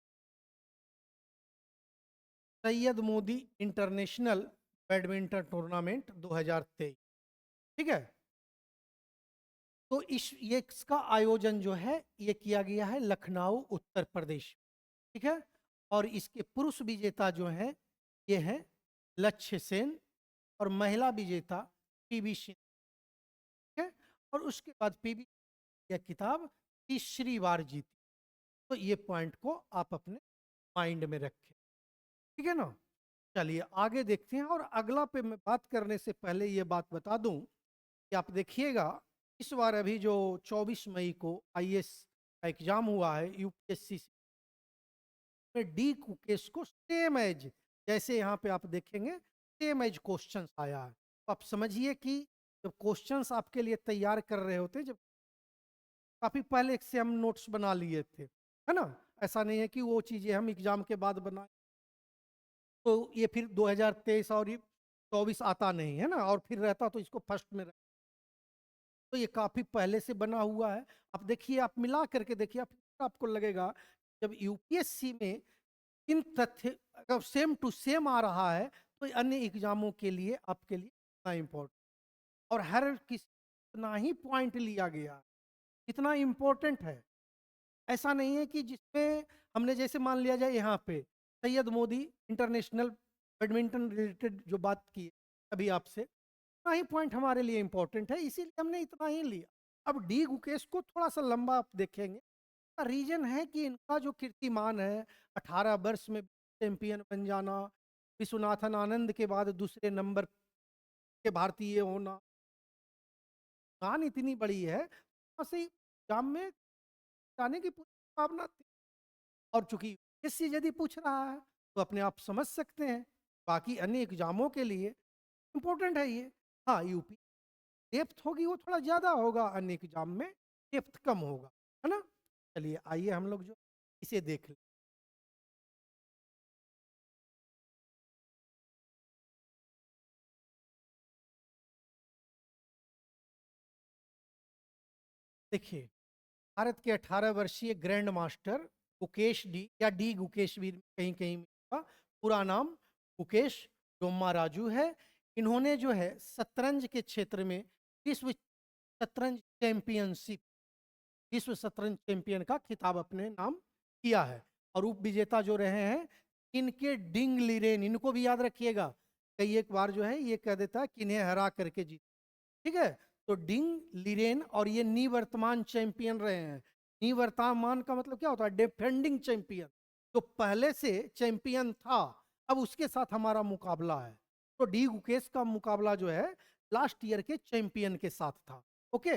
S1: Syed Modi international badminton tournament 2023, ठीक है। तो ये इसका आयोजन जो है ये किया गया है लखनऊ उत्तर प्रदेश, ठीक है। और इसके पुरुष विजेता जो हैं ये हैं लक्ष्य सेन, और महिला विजेता पीवी सिंधु, ठीक है। और उसके बाद पीवी यह किताब तीसरी बार जीती। तो ये पॉइंट को आप अपने माइंड में रखें, ठीक है ना। चलिए आगे देखते हैं। और अगला पे मैं बात करने से पहले ये बात बता दूं कि आप देखिएगा, इस बार अभी जो 24 मई को आईएएस का एग्जाम हुआ है यूपीएससी में, डी केस को सेम एज, जैसे यहाँ पे आप देखेंगे सेम एज क्वेश्चंस आया है। तो आप समझिए कि जब क्वेश्चंस आपके लिए तैयार कर रहे होते हैं, जब काफी पहले से हम नोट्स बना लिए थे, है ना। ऐसा नहीं है कि वो चीजें हम एग्जाम के बाद बनाए, तो ये फिर 2023 और 24 आता नहीं है ना, और फिर रहता तो इसको फर्स्ट में तो ये काफी पहले से बना हुआ है। आप देखिए, आप मिला करके देखिए, आपको लगेगा जब यूपीएससी में इन तथ्य अगर सेम टू सेम आ रहा है तो अन्य एग्जामों के लिए आपके लिए इतना इम्पोर्टेंट, और हर किसी इतना ही पॉइंट लिया गया, इतना इम्पोर्टेंट है। ऐसा नहीं है कि जिसमें हमने जैसे मान लिया जाए यहाँ पे Syed Modi international badminton related जो बात की अभी आपसे, इतना ही पॉइंट हमारे लिए इम्पोर्टेंट है, इसीलिए हमने इतना ही लिया। अब डी गुकेश को थोड़ा सा लंबा आप देखेंगे, रीजन है कि इनका जो कीर्तिमान है, 18 वर्ष में चैंपियन बन जाना, विश्वनाथन आनंद के बाद दूसरे नंबर के भारतीय होना, कान इतनी बड़ी है, वहाँ से एग्जाम में जाने की पूरी संभावना थी। और चूंकि इससे यदि पूछ रहा है तो अपने आप समझ सकते हैं, बाकी अन्य एग्जामों के लिए इम्पोर्टेंट है ये। हाँ, यूपी डेप्थ होगी वो थोड़ा ज़्यादा होगा, अन्य एग्जाम में डेप्थ कम होगा, है ना। चलिए आइए हम लोग जो इसे देख लें। देखिए, भारत के 18 वर्षीय ग्रैंड मास्टर गुकेश डी, या डी गुकेश भी कहीं कहीं का पूरा नाम गुकेश डोम्मा राजू है। इन्होंने जो है शतरंज के क्षेत्र में विश्व शतरंज चैंपियनशिप, विश्व शतरंज चैंपियन का खिताब अपने नाम किया है। और उप विजेता जो रहे हैं इनके डिंग लिरेन, इनको भी याद रखिएगा, कई एक बार जो है ये कह देता है किन्हें हरा करके जीत, ठीक है। तो डिंग लिरेन, और ये निवर्तमान चैंपियन रहे हैं। निवर्तमान का मतलब क्या होता है? डिफेंडिंग चैंपियन, जो पहले से चैंपियन था, अब उसके साथ हमारा मुकाबला है। तो डी गुकेश का मुकाबला जो है लास्ट ईयर के चैंपियन के साथ था। ओके,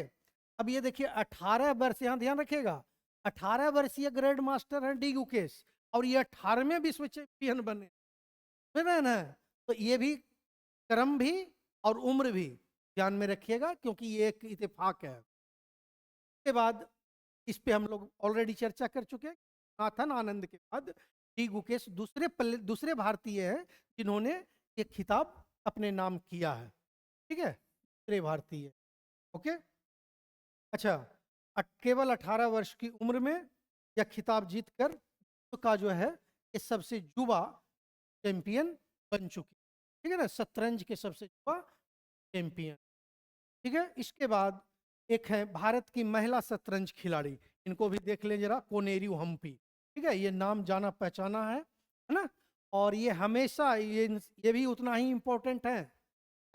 S1: अब ये देखिए 18 वर्ष, यहां ध्यान रखिएगा, 18 वर्षीय ग्रैंड मास्टर हैं डी गुकेश, और ये 18वें विश्व चैंपियन बने, समझ रहे हैं ना। तो ये भी क्रम भी और उम्र भी ध्यान में रखिएगा, क्योंकि ये एक इत्तेफाक है। इसके बाद इस पे हम लोग ऑलरेडी चर्चा कर चुके हैं। नाथन आनंद के बाद डी गुकेश दूसरे भारतीय हैं जिन्होंने ये खिताब अपने नाम किया है, ठीक है, दूसरे भारतीय। ओके, अच्छा, केवल 18 वर्ष की उम्र में यह खिताब जीतकर का जो है ये सबसे युवा चैंपियन बन चुकी, ठीक है ना, शतरंज के सबसे युवा चैंपियन, ठीक है। इसके बाद एक है भारत की महिला शतरंज खिलाड़ी, इनको भी देख लें जरा, कोनेरी हम्पी, ठीक है, ये नाम जाना पहचाना है ना। और ये हमेशा ये भी उतना ही इम्पोर्टेंट है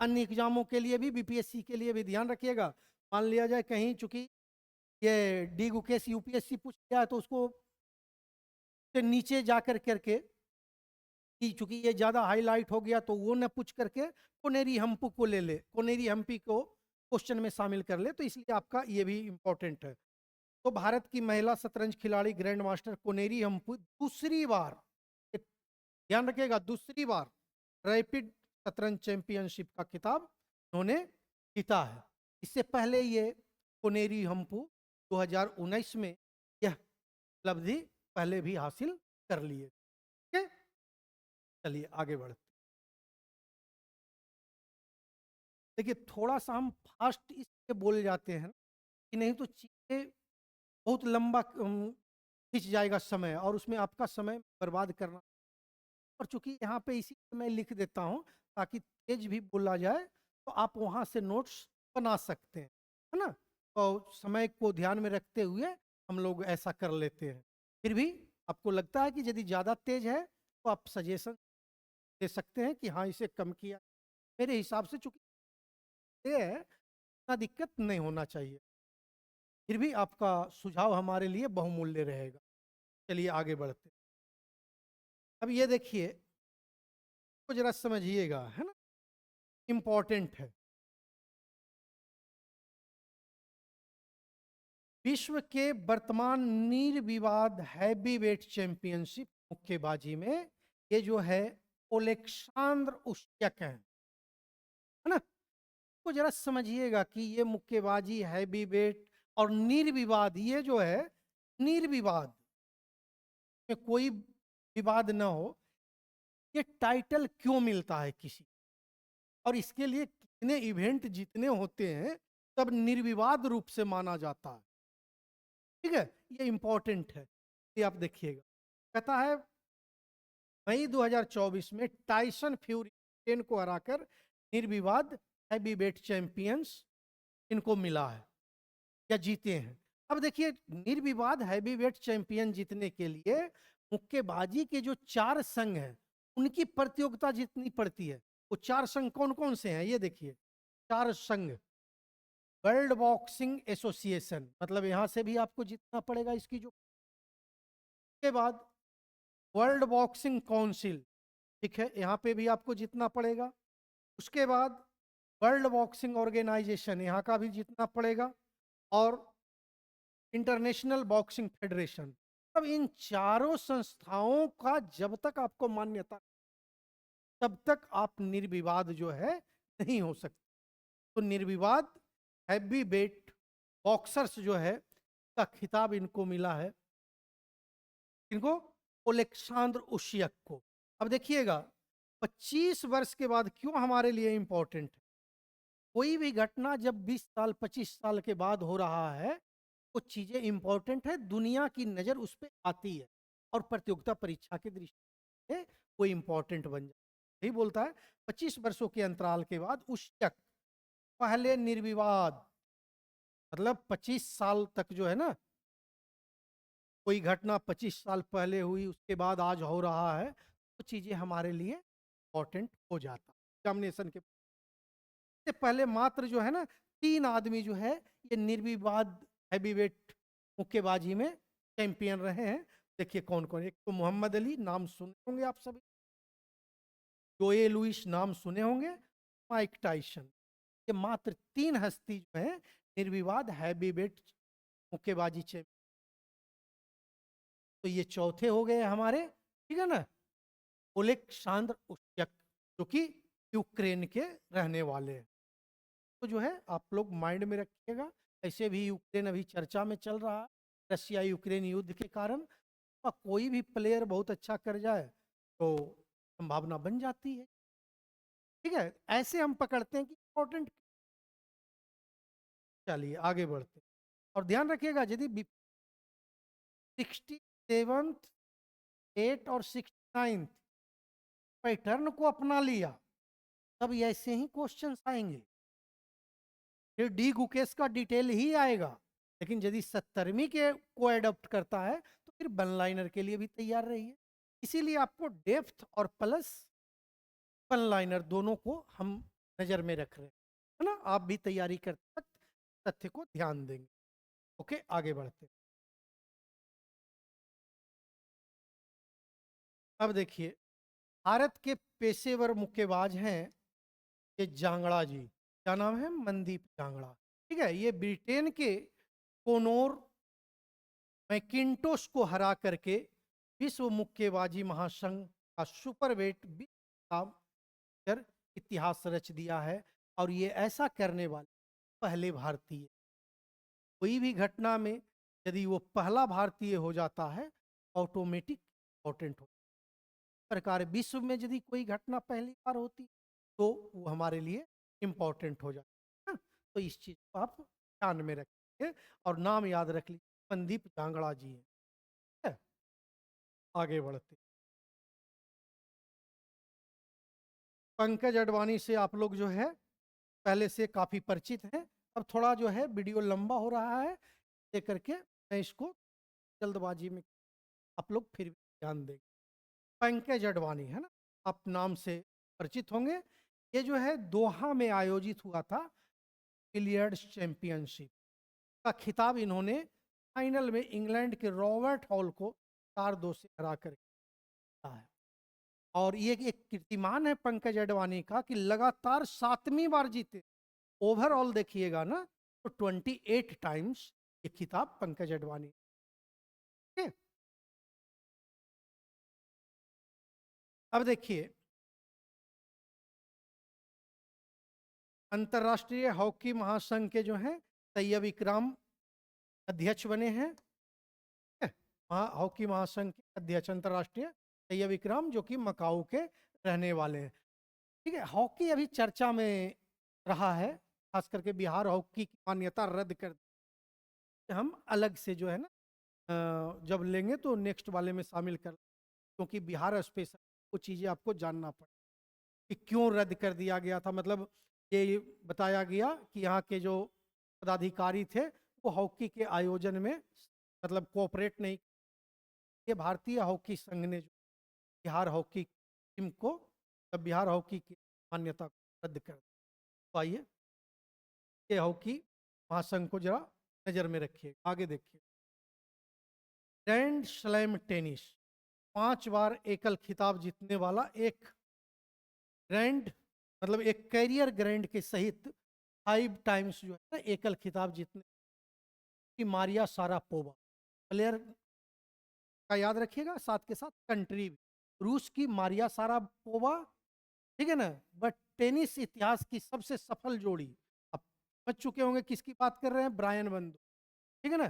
S1: अन्य एग्जामों के लिए भी, बीपीएससी के लिए भी। ध्यान रखिएगा, मान लिया जाए कहीं चूंकि ये डी गुकेश यूपीएससी पूछ लिया है तो उसको से नीचे जाकर करके कि चूंकि ये ज्यादा हाईलाइट हो गया तो वो न पूछ करके कोनेरी हम्पू को ले ले, कोनेरी हम्पी को क्वेश्चन में शामिल कर ले, तो इसलिए आपका ये भी इंपॉर्टेंट है। तो भारत की महिला शतरंज खिलाड़ी ग्रैंड मास्टर कोनेरी हम्पू दूसरी बार, ध्यान रखिएगा, दूसरी बार रैपिड शतरंज चैंपियनशिप का खिताब उन्होंने जीता है। इससे पहले ये कोनेरी हम्पू 2019 में यह उपलब्धि पहले भी हासिल कर लिए। ठीक है, चलिए आगे बढ़ते। देखिए थोड़ा सा हम फास्ट इसलिए बोल जाते हैं कि नहीं तो चीजें बहुत लंबा खिंच जाएगा समय और उसमें आपका समय बर्बाद करना। और चूंकि यहाँ पे इसी मैं लिख देता हूँ ताकि तेज भी बोला जाए तो आप वहाँ से नोट्स बना सकते हैं, है ना। तो समय को ध्यान में रखते हुए हम लोग ऐसा कर लेते हैं। फिर भी आपको लगता है कि यदि ज़्यादा तेज है तो आप सजेशन दे सकते हैं कि हाँ इसे कम किया। मेरे हिसाब से चूंकि ये है इतना दिक्कत नहीं होना चाहिए। फिर भी आपका सुझाव हमारे लिए बहुमूल्य रहेगा। चलिए आगे बढ़ते। अब ये देखिए तो जरा समझिएगा, है ना, इम्पोर्टेंट है। विश्व के वर्तमान निर्विवाद हैवीवेट चैंपियनशिप मुक्केबाजी में ये जो है ओलेक्सांद्र उस्यक है ना। तो जरा समझिएगा कि ये मुक्केबाजी हैवीवेट और निर्विवाद, ये जो है निर्विवाद में कोई विवाद ना हो, ये टाइटल क्यों मिलता है किसी, और इसके लिए कितने इवेंट जितने होते हैं तब निर्विवाद रूप से माना जाता है। ठीक है, ये इंपॉर्टेंट है, ये आप देखिएगा। कहता है मई 2024 में टाइसन फ्यूरी टेन को हराकर निर्विवाद हैवीवेट चैंपियंस इनको मिला है या जीते हैं। अब देखिए निर्विवाद हैवीवेट चैंपियन जीतने के लिए मुक्केबाजी के जो 4 संघ हैं उनकी प्रतियोगिता जितनी पड़ती है। वो 4 संघ कौन कौन से हैं ये देखिए। 4 संघ, वर्ल्ड बॉक्सिंग एसोसिएशन, मतलब यहां से भी आपको जीतना पड़ेगा इसकी जो। के बाद वर्ल्ड बॉक्सिंग काउंसिल, ठीक है, यहाँ पे भी आपको जीतना पड़ेगा। उसके बाद वर्ल्ड बॉक्सिंग ऑर्गेनाइजेशन, यहाँ का भी जीतना पड़ेगा। और इंटरनेशनल बॉक्सिंग फेडरेशन। अब इन चारों संस्थाओं का जब तक आपको मान्यता तब तक आप निर्विवाद जो है नहीं हो सकते। तो निर्विवाद हैवी वेट बॉक्सर्स जो है का खिताब इनको मिला है, इनको ओलेक्सांद्र उशियक को। अब देखिएगा 25 वर्ष के बाद क्यों हमारे लिए इंपॉर्टेंट है। कोई भी घटना जब 20 साल 25 साल के बाद हो रहा है वो चीजें इंपॉर्टेंट है, दुनिया की नजर उस पर आती है और प्रतियोगिता परीक्षा की दृष्टि से वो इंपॉर्टेंट बन जाए। यही बोलता है 25 वर्षों के अंतराल के बाद उशियक पहले निर्विवाद, मतलब 25 साल तक जो है ना, कोई घटना 25 साल पहले हुई उसके बाद आज हो रहा है तो चीजें हमारे लिए इंपॉर्टेंट हो जाता। एग्जामिनेशन के से पहले मात्र जो है ना 3 आदमी जो है ये निर्विवाद हैवीवेट मुक्केबाजी में चैंपियन रहे हैं। देखिए कौन कौन। एक तो मोहम्मद अली, नाम सुने होंगे आप सभी। जोए लुइस, नाम सुने होंगे। Mike Tyson. ये मात्र 3 हस्ती जो है निर्विवाद हैवीवेट मुक्केबाजी चैंपियन। तो ये चौथे हो गए हमारे, ठीक है ना, ओलेक्सांद्र उशियक, जो कि यूक्रेन के रहने वाले हैं। तो जो है आप लोग माइंड में रखिएगा। ऐसे भी यूक्रेन अभी चर्चा में चल रहा है रशिया यूक्रेन युद्ध के कारण। कोई भी प्लेयर बहुत अच्छा कर जाए तो संभावना बन जाती है। ठीक है, ऐसे हम पकड़ते हैं कि इंपॉर्टेंट। चलिए आगे बढ़ते हैं। और ध्यान रखिएगा यदि 67th 8 और 69 पैटर्न को अपना लिया तब ऐसे ही क्वेश्चंस आएंगे। फिर डी गुकेश का डिटेल ही आएगा। लेकिन यदि 70वीं के को एडॉप्ट करता है तो फिर वन लाइनर के लिए भी तैयार रहिए। इसीलिए आपको डेप्थ और प्लस वन लाइनर दोनों को हम नजर में रख रहे हैं, है ना। आप भी तैयारी करते वक्त तथ्य को ध्यान देंगे। ओके आगे बढ़ते। अब देखिए भारत के पेशेवर मुक्केबाज हैं ये जांगड़ा जी। क्या नाम है? मनदीप जांगड़ा। ठीक है, ये ब्रिटेन के कोनोर मैकिंटोश को हरा करके विश्व मुक्केबाजी महासंघ का सुपरवेट विश्व का इतिहास रच दिया है। और ये ऐसा करने वाले पहले भारतीय। कोई भी घटना में यदि वो पहला भारतीय हो जाता है, ऑटोमेटिक इम्पोर्टेंट हो। इस प्रकार विश्व में यदि कोई घटना पहली बार होती तो वो हमारे लिए इम्पोर्टेंट हो जाता है। तो इस चीज को आप ध्यान में रखिए और नाम याद रख लीजिए, मनदीप जांगड़ा जी हैं। ठीक है? आगे बढ़ते, पंकज अडवाणी से आप लोग जो है पहले से काफी परिचित हैं। अब थोड़ा जो है वीडियो लंबा हो रहा है, ये करके मैं इसको जल्दबाजी में आप लोग फिर भी ध्यान देंगे। पंकज अडवाणी है ना, आप नाम से परिचित होंगे। ये जो है दोहा में आयोजित हुआ था बिलियर्ड्स चैंपियनशिप का खिताब इन्होंने फाइनल में इंग्लैंड के रॉबर्ट हॉल को 4-2 से हरा कर जीता है। और ये एक कीर्तिमान है पंकज अडवाणी का कि लगातार 7वीं बार जीते। ओवरऑल देखिएगा ना तो 28 टाइम्स ये खिताब पंकज अडवाणी। ठीक है? अब देखिए, अंतर्राष्ट्रीय हॉकी महासंघ के जो हैं तैयब इकराम अध्यक्ष बने हैं। हॉकी महासंघ के अध्यक्ष अंतर्राष्ट्रीय तैयब इकराम, जो कि मकाऊ के रहने वाले हैं। ठीक है, हॉकी अभी चर्चा में रहा है, खास करके बिहार हॉकी की मान्यता रद्द कर दी। हम अलग से जो है ना जब लेंगे तो नेक्स्ट वाले में शामिल कर, क्योंकि बिहार स्पेशल वो चीज़ें आपको जानना पड़े कि क्यों रद्द कर दिया गया था। मतलब ये बताया गया कि यहाँ के जो पदाधिकारी थे वो हॉकी के आयोजन में मतलब कोऑपरेट नहीं। ये भारतीय हॉकी संघ ने जो बिहार हॉकी टीम को, तब बिहार हॉकी की मान्यता को रद्द कर दिया। तो आइए ये हॉकी महासंघ को जरा नजर में रखिए। आगे देखिए, ग्रैंड स्लैम टेनिस, 5 बार एकल खिताब जीतने वाला एक ग्रैंड, मतलब एक कैरियर ग्रैंड के सहित 5 टाइम्स जो है ना एकल खिताब जीतने की मारिया सारापोवा। प्लेयर का याद रखिएगा, साथ के साथ कंट्री भी, रूस की मारिया सारापोवा। ठीक है ना, बट टेनिस इतिहास की सबसे सफल जोड़ी अब समझ चुके होंगे किसकी बात कर रहे हैं, ब्रायन बंधु। ठीक है ना,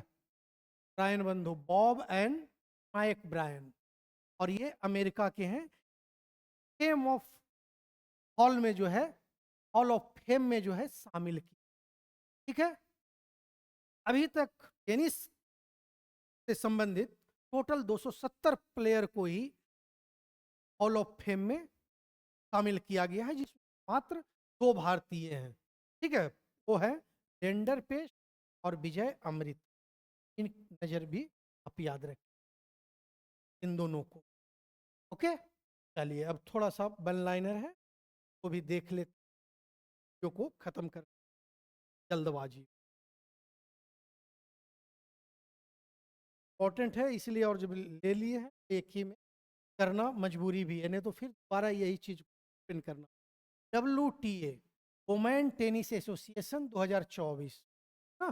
S1: ब्रायन बंधु, बॉब एंड माइक ब्रायन। और ये अमेरिका के हैं। फेम ऑफ हॉल में जो है, हॉल ऑफ फेम में जो है शामिल की। ठीक है, अभी तक टेनिस से संबंधित टोटल 270 प्लेयर को ही हॉल ऑफ फेम में शामिल किया गया है, जिसमें मात्र 2 भारतीय हैं। ठीक है, वो है लेंडर पेस और विजय अमृत। इन नजर भी आप याद रखें इन दोनों को। ओके, चलिए अब थोड़ा सा वन लाइनर है वो भी देख लेते, जो को खत्म कर जल्दबाजी इंपॉर्टेंट है इसलिए, और जब ले लिए हैं एक ही में करना मजबूरी भी है, नहीं तो फिर दोबारा यही चीज पिन करना। WTA वुमेन टेनिस एसोसिएशन 2024 ना,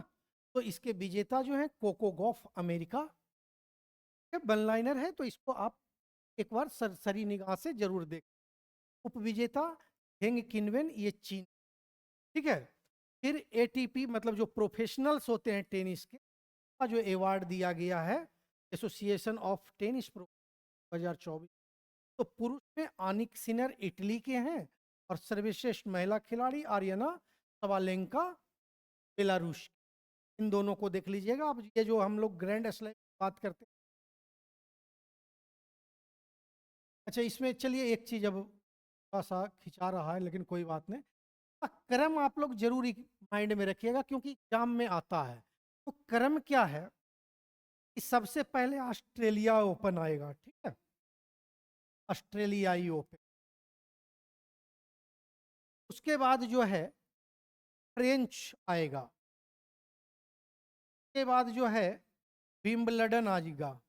S1: तो इसके विजेता जो है Coco Gauff America. One liner है तो इसको आप एक बार सरसरी निगाह से जरूर देख। उपविजेता हेंग किनवेन, ये चीन। ठीक है, फिर ATP मतलब जो प्रोफेशनल्स होते हैं टेनिस के का जो अवार्ड दिया गया है, एसोसिएशन ऑफ टेनिस प्रो 2024। तो पुरुष में आनिक सिनर इटली के हैं और सर्वश्रेष्ठ महिला खिलाड़ी आर्यना सवालेंका बेलारूस। इन दोनों को देख लीजिएगा। अब ये जो हम लोग ग्रैंड स्लैम बात करते हैं, अच्छा इसमें चलिए एक चीज अब थोड़ा सा खिंचा रहा है लेकिन कोई बात नहीं। क्रम आप लोग जरूर माइंड में रखिएगा क्योंकि एग्जाम में आता है। तो क्रम क्या है कि सबसे पहले ऑस्ट्रेलिया ओपन आएगा। ठीक है, ऑस्ट्रेलियाई ओपन, उसके बाद जो है फ्रेंच आएगा, उसके बाद जो है विंबलडन आएगा,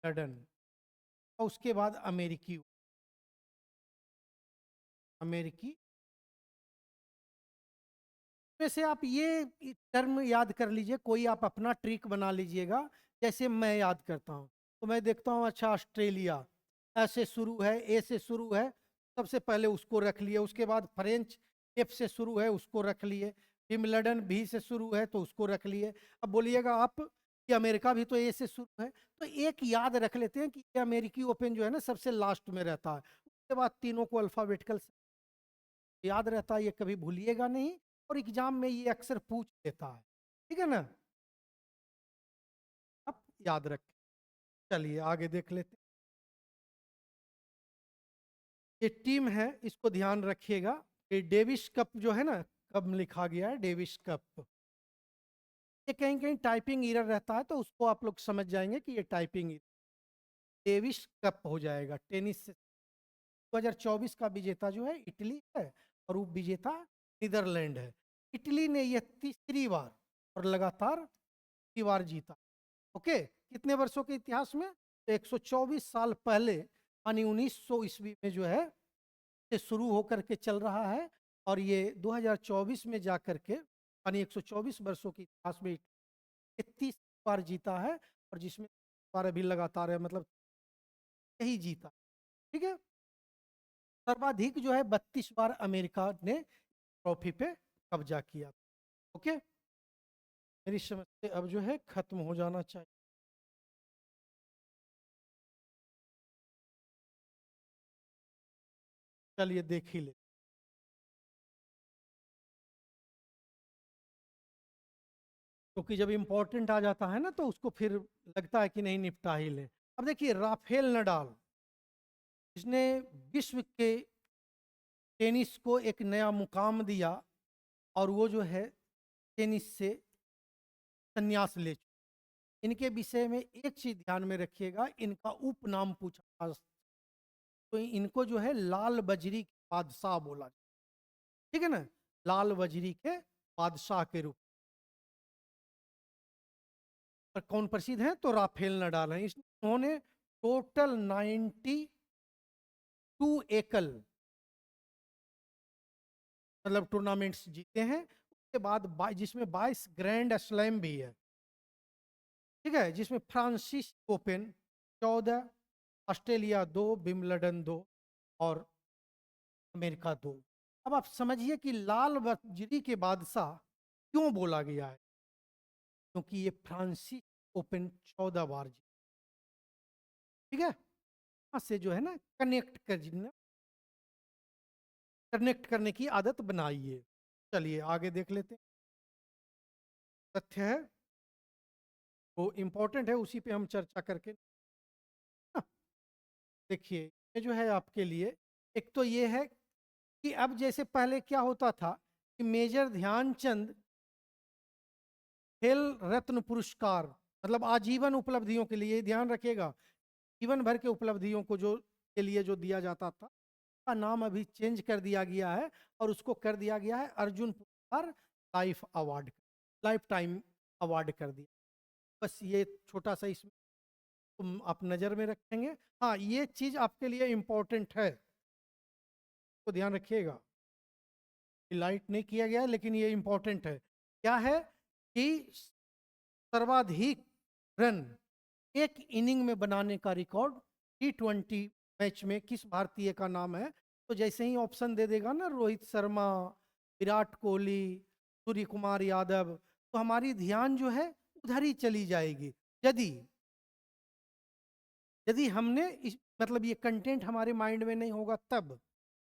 S1: लडन, और उसके बाद अमेरिकी अमेरिकी में से आप ये टर्म याद कर लीजिए, कोई आप अपना ट्रिक बना लीजिएगा। जैसे मैं याद करता हूँ तो मैं देखता हूँ अच्छा ऑस्ट्रेलिया ऐसे शुरू है, ए से शुरू है, सबसे पहले उसको रख लिए, उसके बाद फ्रेंच एफ से शुरू है उसको रख लिए, विम्बलडन भी से शुरू है तो उसको रख लिए। अब बोलिएगा आप कि अमेरिका भी तो ए से शुरू है, तो एक याद रख लेते हैं कि ये अमेरिकी ओपन जो है ना सबसे लास्ट में रहता है, उसके बाद तीनों को अल्फाबेटिकल याद रहता है, ये कभी भूलिएगा नहीं, और एग्जाम में ये अक्सर पूछ लेता है, ठीक है ना, आप याद रखें। चलिए आगे देख लेते हैं। ये टीम है, इसको ध्यान रखिएगा। ये डेविस कप जो है ना, कब लिखा गया है डेविस कप, ये कहीं कहीं टाइपिंग एरर रहता है, तो उसको आप लोग समझ जाएंगे कि ये टाइपिंग एरर। डेविस कप हो जाएगा टेनिस। 2024 का विजेता जो है इटली है, और उप विजेता नीदरलैंड है। इटली ने यह तीसरी बार और लगातार तीसरी बार जीता। ओके, कितने वर्षों के इतिहास में? तो 124 साल पहले यानी 1900 ईस्वी में जो है से शुरू होकर के चल रहा है, और ये 2024 में जा करके यानी 124 वर्षों के इतिहास में 31 बार जीता है, और जिसमें बार अभी लगातार है, मतलब यही जीता, ठीक है। सर्वाधिक जो है 32 बार अमेरिका ने ट्रॉफी पे कब्जा किया। ओके, मेरी समझ से अब जो है खत्म हो जाना चाहिए। चलिए देख ही ले, क्योंकि जब इम्पोर्टेंट आ जाता है ना तो उसको फिर लगता है कि नहीं निपटा ही ले। अब देखिए राफेल नडाल, जिसने विश्व के टेनिस को एक नया मुकाम दिया, और वो जो है टेनिस से संन्यास ले चुके। इनके विषय में एक चीज ध्यान में रखिएगा, इनका उपनाम पूछा तो इनको जो है लाल बजरी के बादशाह बोला, ठीक है ना, लाल बजरी के बादशाह के रूप पर कौन प्रसिद्ध है? तो राफेल नडाल है। इन्होंने टोटल 92 एकल मतलब टूर्नामेंट्स जीते हैं, उसके बाद जिसमें 22 ग्रैंड स्लैम भी है, ठीक है, जिसमें फ्रांसिस ओपन 14, ऑस्ट्रेलिया 2, विम्बलडन 2, और अमेरिका 2। अब आप समझिए कि लाल बजरी के बादशाह क्यों बोला गया है, क्योंकि ये फ्रांसिस ओपन 14 बार जीते, ठीक है। यहाँ से जो है ना कनेक्ट करने की आदत बनाइए। चलिए आगे देख लेते हैं। तथ्य है वो इम्पोर्टेंट है, उसी पे हम चर्चा करके ना, देखिए ये जो है आपके लिए, एक तो ये है कि अब जैसे पहले क्या होता था कि मेजर ध्यानचंद खेल रत्न पुरस्कार, मतलब आजीवन उपलब्धियों के लिए, ध्यान रखिएगा, जीवन भर के उपलब्धियों को जो के लिए जो दिया जाता था, का नाम अभी चेंज कर दिया गया है, और उसको कर दिया गया है अर्जुन पुरस्कार life award, life time award कर दिया। बस ये छोटा सा इसमें तुम आप नज़र में रखेंगे। हाँ, ये चीज़ आपके लिए इम्पोर्टेंट है, तो ध्यान रखिएगा, लाइट नहीं किया गया लेकिन ये इम्पोर्टेंट है। क्या है कि सर्वाधिक रन एक इनिंग में बनाने का रिकॉर्ड T20 मैच में किस भारतीय का नाम है? तो जैसे ही ऑप्शन दे देगा ना, रोहित शर्मा, विराट कोहली, सूर्य कुमार यादव, तो हमारी ध्यान जो है उधर ही चली जाएगी। यदि यदि हमने इस मतलब ये कंटेंट हमारे माइंड में नहीं होगा तब,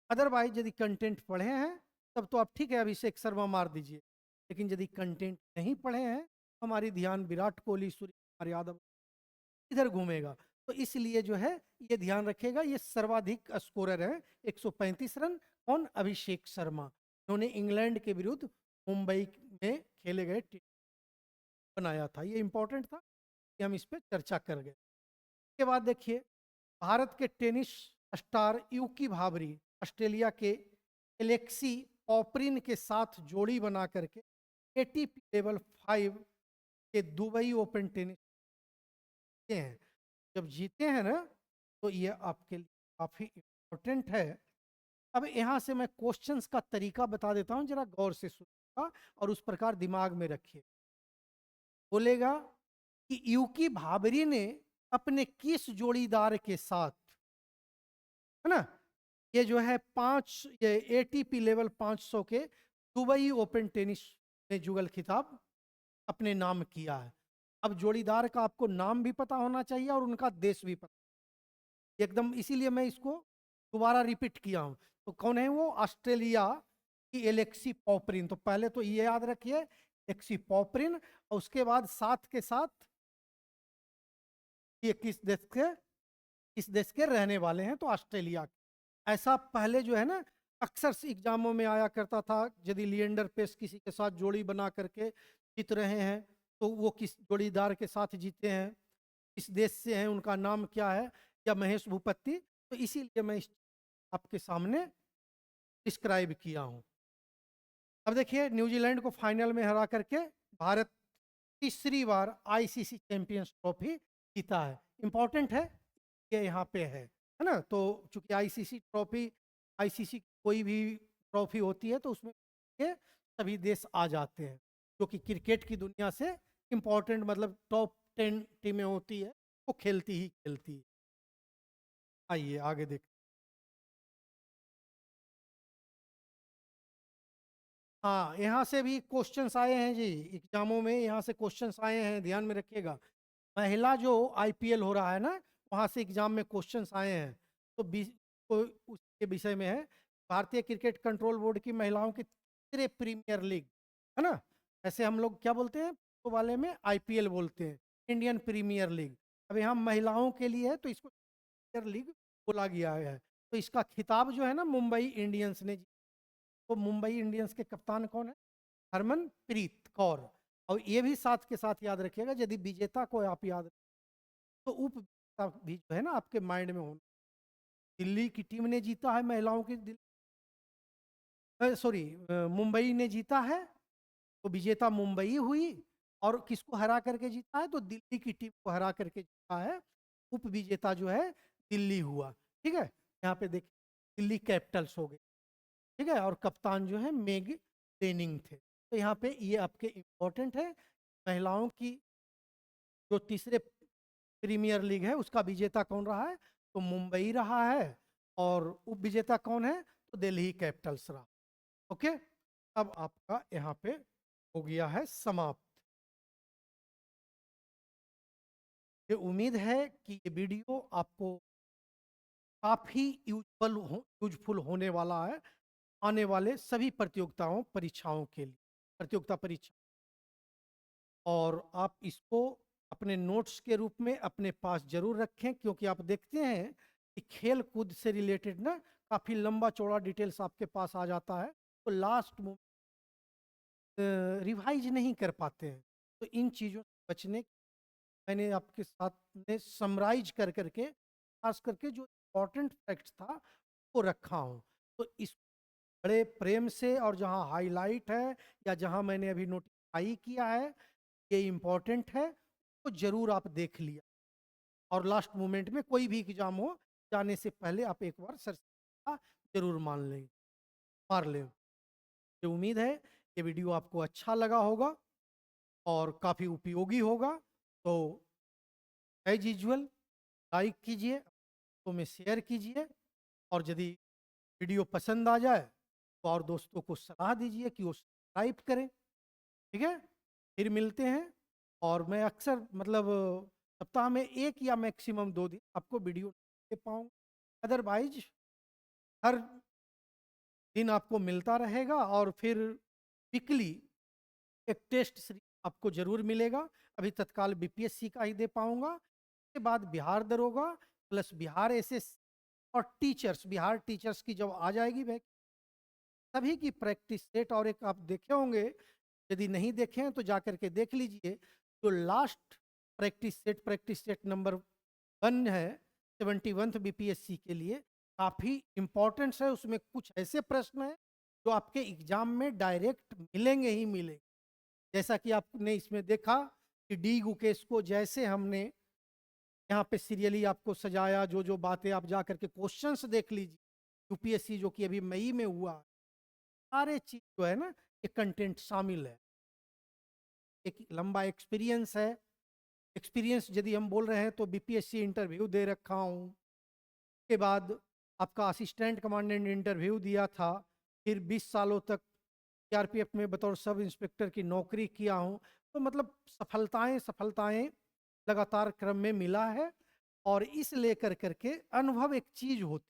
S1: अदरवाइज यदि कंटेंट पढ़े हैं तब तो आप ठीक है अभिषेक शर्मा मार दीजिए, लेकिन यदि कंटेंट नहीं पढ़े हैं, हमारी ध्यान विराट कोहली, सूर्य कुमार यादव इधर घूमेगा। तो इसलिए जो है ये ध्यान रखेगा, ये सर्वाधिक स्कोरर है 135 रन। कौन? अभिषेक शर्मा। उन्होंने इंग्लैंड के विरुद्ध मुंबई में खेले गए बनाया था, ये इंपॉर्टेंट था कि हम इस पर चर्चा कर गए। इसके बाद देखिए भारत के टेनिस स्टार यूकी भावरी ऑस्ट्रेलिया के एलेक्सी पॉपरिन के साथ जोड़ी बना करके एटीपी लेवल 5 के दुबई ओपन टेनिस हैं। जब जीते हैं ना, तो ये आपके लिए काफी इम्पोर्टेंट है। अब यहाँ से मैं क्वेश्चंस का तरीका बता देता हूँ, जरा गौर से सुनिएगा और उस प्रकार दिमाग में रखिए। बोलेगा कि यूकी भाबरी ने अपने किस जोड़ीदार के साथ, है ना, ये जो है ये एटीपी लेवल 500 के दुबई ओपन टेनिस ने जुगल खिताब अपने नाम किया है। अब जोड़ीदार का आपको नाम भी पता होना चाहिए और उनका देश भी पता, एकदम इसीलिए मैं इसको दोबारा रिपीट किया हूं। तो कौन है वो? ऑस्ट्रेलिया की एलेक्सी पॉपरिन। तो पहले तो ये याद रखिए, एलेक्सी पॉपरिन, और उसके बाद साथ के साथ ये किस देश के रहने वाले हैं? तो ऑस्ट्रेलिया के। ऐसा पहले जो है ना, अक्सर एग्जामों में आया करता था, यदि लिएंडर पेस किसी के साथ जोड़ी बना करके जीत रहे हैं तो वो किस जोड़ीदार के साथ जीते हैं, किस देश से हैं, उनका नाम क्या है, या महेश भूपति। तो इसीलिए मैं आपके सामने डिस्क्राइब किया हूं। अब देखिए, न्यूजीलैंड को फाइनल में हरा करके भारत तीसरी बार आईसीसी चैंपियंस ट्रॉफी जीता है। इंपॉर्टेंट है, ये यहाँ पे है ना। तो चूंकि आईसीसी ट्रॉफी, आईसीसी कोई भी ट्रॉफी होती है तो उसमें ये सभी देश आ जाते हैं, जो कि क्रिकेट की दुनिया से इंपॉर्टेंट, मतलब टॉप 10 टीमें होती है, वो खेलती ही खेलती है। आइए आगे देख। हाँ, यहाँ से भी क्वेश्चंस आए हैं जी, एग्जामों में यहाँ से क्वेश्चंस आए हैं, ध्यान में रखिएगा। महिला जो आईपीएल हो रहा है ना, वहाँ से एग्जाम में क्वेश्चंस आए हैं। तो तो उसके विषय में है, भारतीय क्रिकेट कंट्रोल बोर्ड की महिलाओं की तीसरे प्रीमियर लीग, है ना। ऐसे हम लोग क्या बोलते हैं तो वाले में? आईपीएल बोलते हैं, इंडियन प्रीमियर लीग। अब यहाँ महिलाओं के लिए है तो इसको प्रीमियर लीग बोला गया है। तो इसका खिताब जो है ना, मुंबई इंडियंस ने। तो मुंबई इंडियंस के कप्तान कौन है? हरमनप्रीत कौर। और ये भी साथ के साथ याद रखिएगा, यदि विजेता को आप याद, तो उप विजेता भी जो है ना आपके माइंड में होना। दिल्ली की टीम ने जीता है महिलाओं की, सॉरी, मुंबई ने जीता है, तो विजेता मुंबई हुई। और किसको हरा करके जीता है? तो दिल्ली की टीम को हरा करके जीता है। उप विजेता जो है दिल्ली हुआ। ठीक है, यहाँ पे देखिए, दिल्ली कैपिटल्स हो गए। ठीक है, और कप्तान जो है मेग डेनिंग थे। तो यहाँ पे ये आपके इम्पोर्टेंट है। महिलाओं की जो तीसरे प्रीमियर लीग है उसका विजेता कौन रहा है? तो मुंबई रहा है। और उप विजेता कौन है? तो दिल्ली कैपिटल्स रहा। ओके, अब आपका यहाँ पे हो गया है समाप्त। ये उम्मीद है कि ये वीडियो आपको काफी यूजफुल होने वाला है आने वाले सभी परीक्षाओं के लिए, प्रतियोगिता परीक्षा। और आप इसको अपने नोट्स के रूप में अपने पास जरूर रखें, क्योंकि आप देखते हैं कि खेल कूद से रिलेटेड ना काफी लंबा चौड़ा डिटेल्स आपके पास आ जाता है, तो लास्ट में रिवाइज नहीं कर पाते हैं। तो इन चीज़ों से बचने, मैंने आपके साथ में समराइज कर करके, खास करके जो इम्पोर्टेंट फैक्ट्स था वो रखा हूँ। तो इस बड़े प्रेम से, और जहाँ हाईलाइट है या जहाँ मैंने अभी नोटिफाई किया है ये इम्पोर्टेंट है, तो जरूर आप देख लिया। और लास्ट मोमेंट में कोई भी एग्जाम हो, जाने से पहले आप एक बार सर जरूर मार लें। मुझे उम्मीद है ये वीडियो आपको अच्छा लगा होगा और काफ़ी उपयोगी होगा। तो एज यूजुअल लाइक कीजिए, तो में शेयर कीजिए, और यदि वीडियो पसंद आ जाए तो और दोस्तों को सलाह दीजिए कि वो सब्सक्राइब करें। ठीक है, फिर मिलते हैं। और मैं अक्सर, मतलब सप्ताह में 1 या मैक्सिमम 2 दिन आपको वीडियो दे पाऊँ, अदरवाइज हर दिन आपको मिलता रहेगा। और फिर वीकली एक टेस्ट सीरीज आपको जरूर मिलेगा। अभी तत्काल बीपीएससी का ही दे पाऊंगा, उसके बाद बिहार दरोगा प्लस बिहार एसएस और टीचर्स, बिहार टीचर्स की जब आ जाएगी वह सभी की प्रैक्टिस सेट। और एक आप देखे होंगे, यदि नहीं देखे हैं तो जा करके देख लीजिए, जो लास्ट प्रैक्टिस सेट नंबर 1 है 71th बीपीएससी के लिए, काफ़ी इंपॉर्टेंस है। उसमें कुछ ऐसे प्रश्न हैं जो आपके एग्जाम में डायरेक्ट मिलेंगे ही मिलेंगे। जैसा कि आपने इसमें देखा कि डी गुकेश को जैसे हमने यहाँ पे सीरियली आपको सजाया, जो जो बातें आप जा करके क्वेश्चंस देख लीजिए, यूपीएससी जो कि अभी मई में हुआ, सारे चीज जो है ना ये कंटेंट शामिल है। एक लंबा एक्सपीरियंस है। एक्सपीरियंस यदि हम बोल रहे हैं तो बीपीएससी इंटरव्यू दे रखा हूँ, के बाद आपका असिस्टेंट कमांडेंट इंटरव्यू दिया था, फिर 20 सालों तक सीआरपीएफ में बतौर सब इंस्पेक्टर की नौकरी किया हूँ। तो मतलब सफलताएं सफलताएं लगातार क्रम में मिला है। और इस लेकर करके अनुभव एक चीज होती,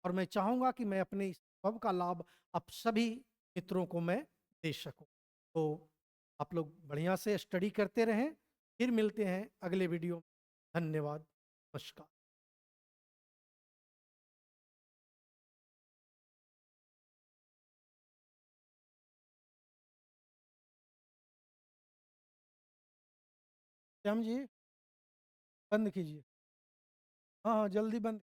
S1: और मैं चाहूंगा कि मैं अपने इस अनुभव का लाभ आप सभी मित्रों को मैं दे सकूं। तो आप लोग बढ़िया से स्टडी करते रहें। फिर मिलते हैं अगले वीडियो में। धन्यवाद। नमस्कार। श्याम जी, बंद कीजिए। हाँ हाँ, जल्दी बंद।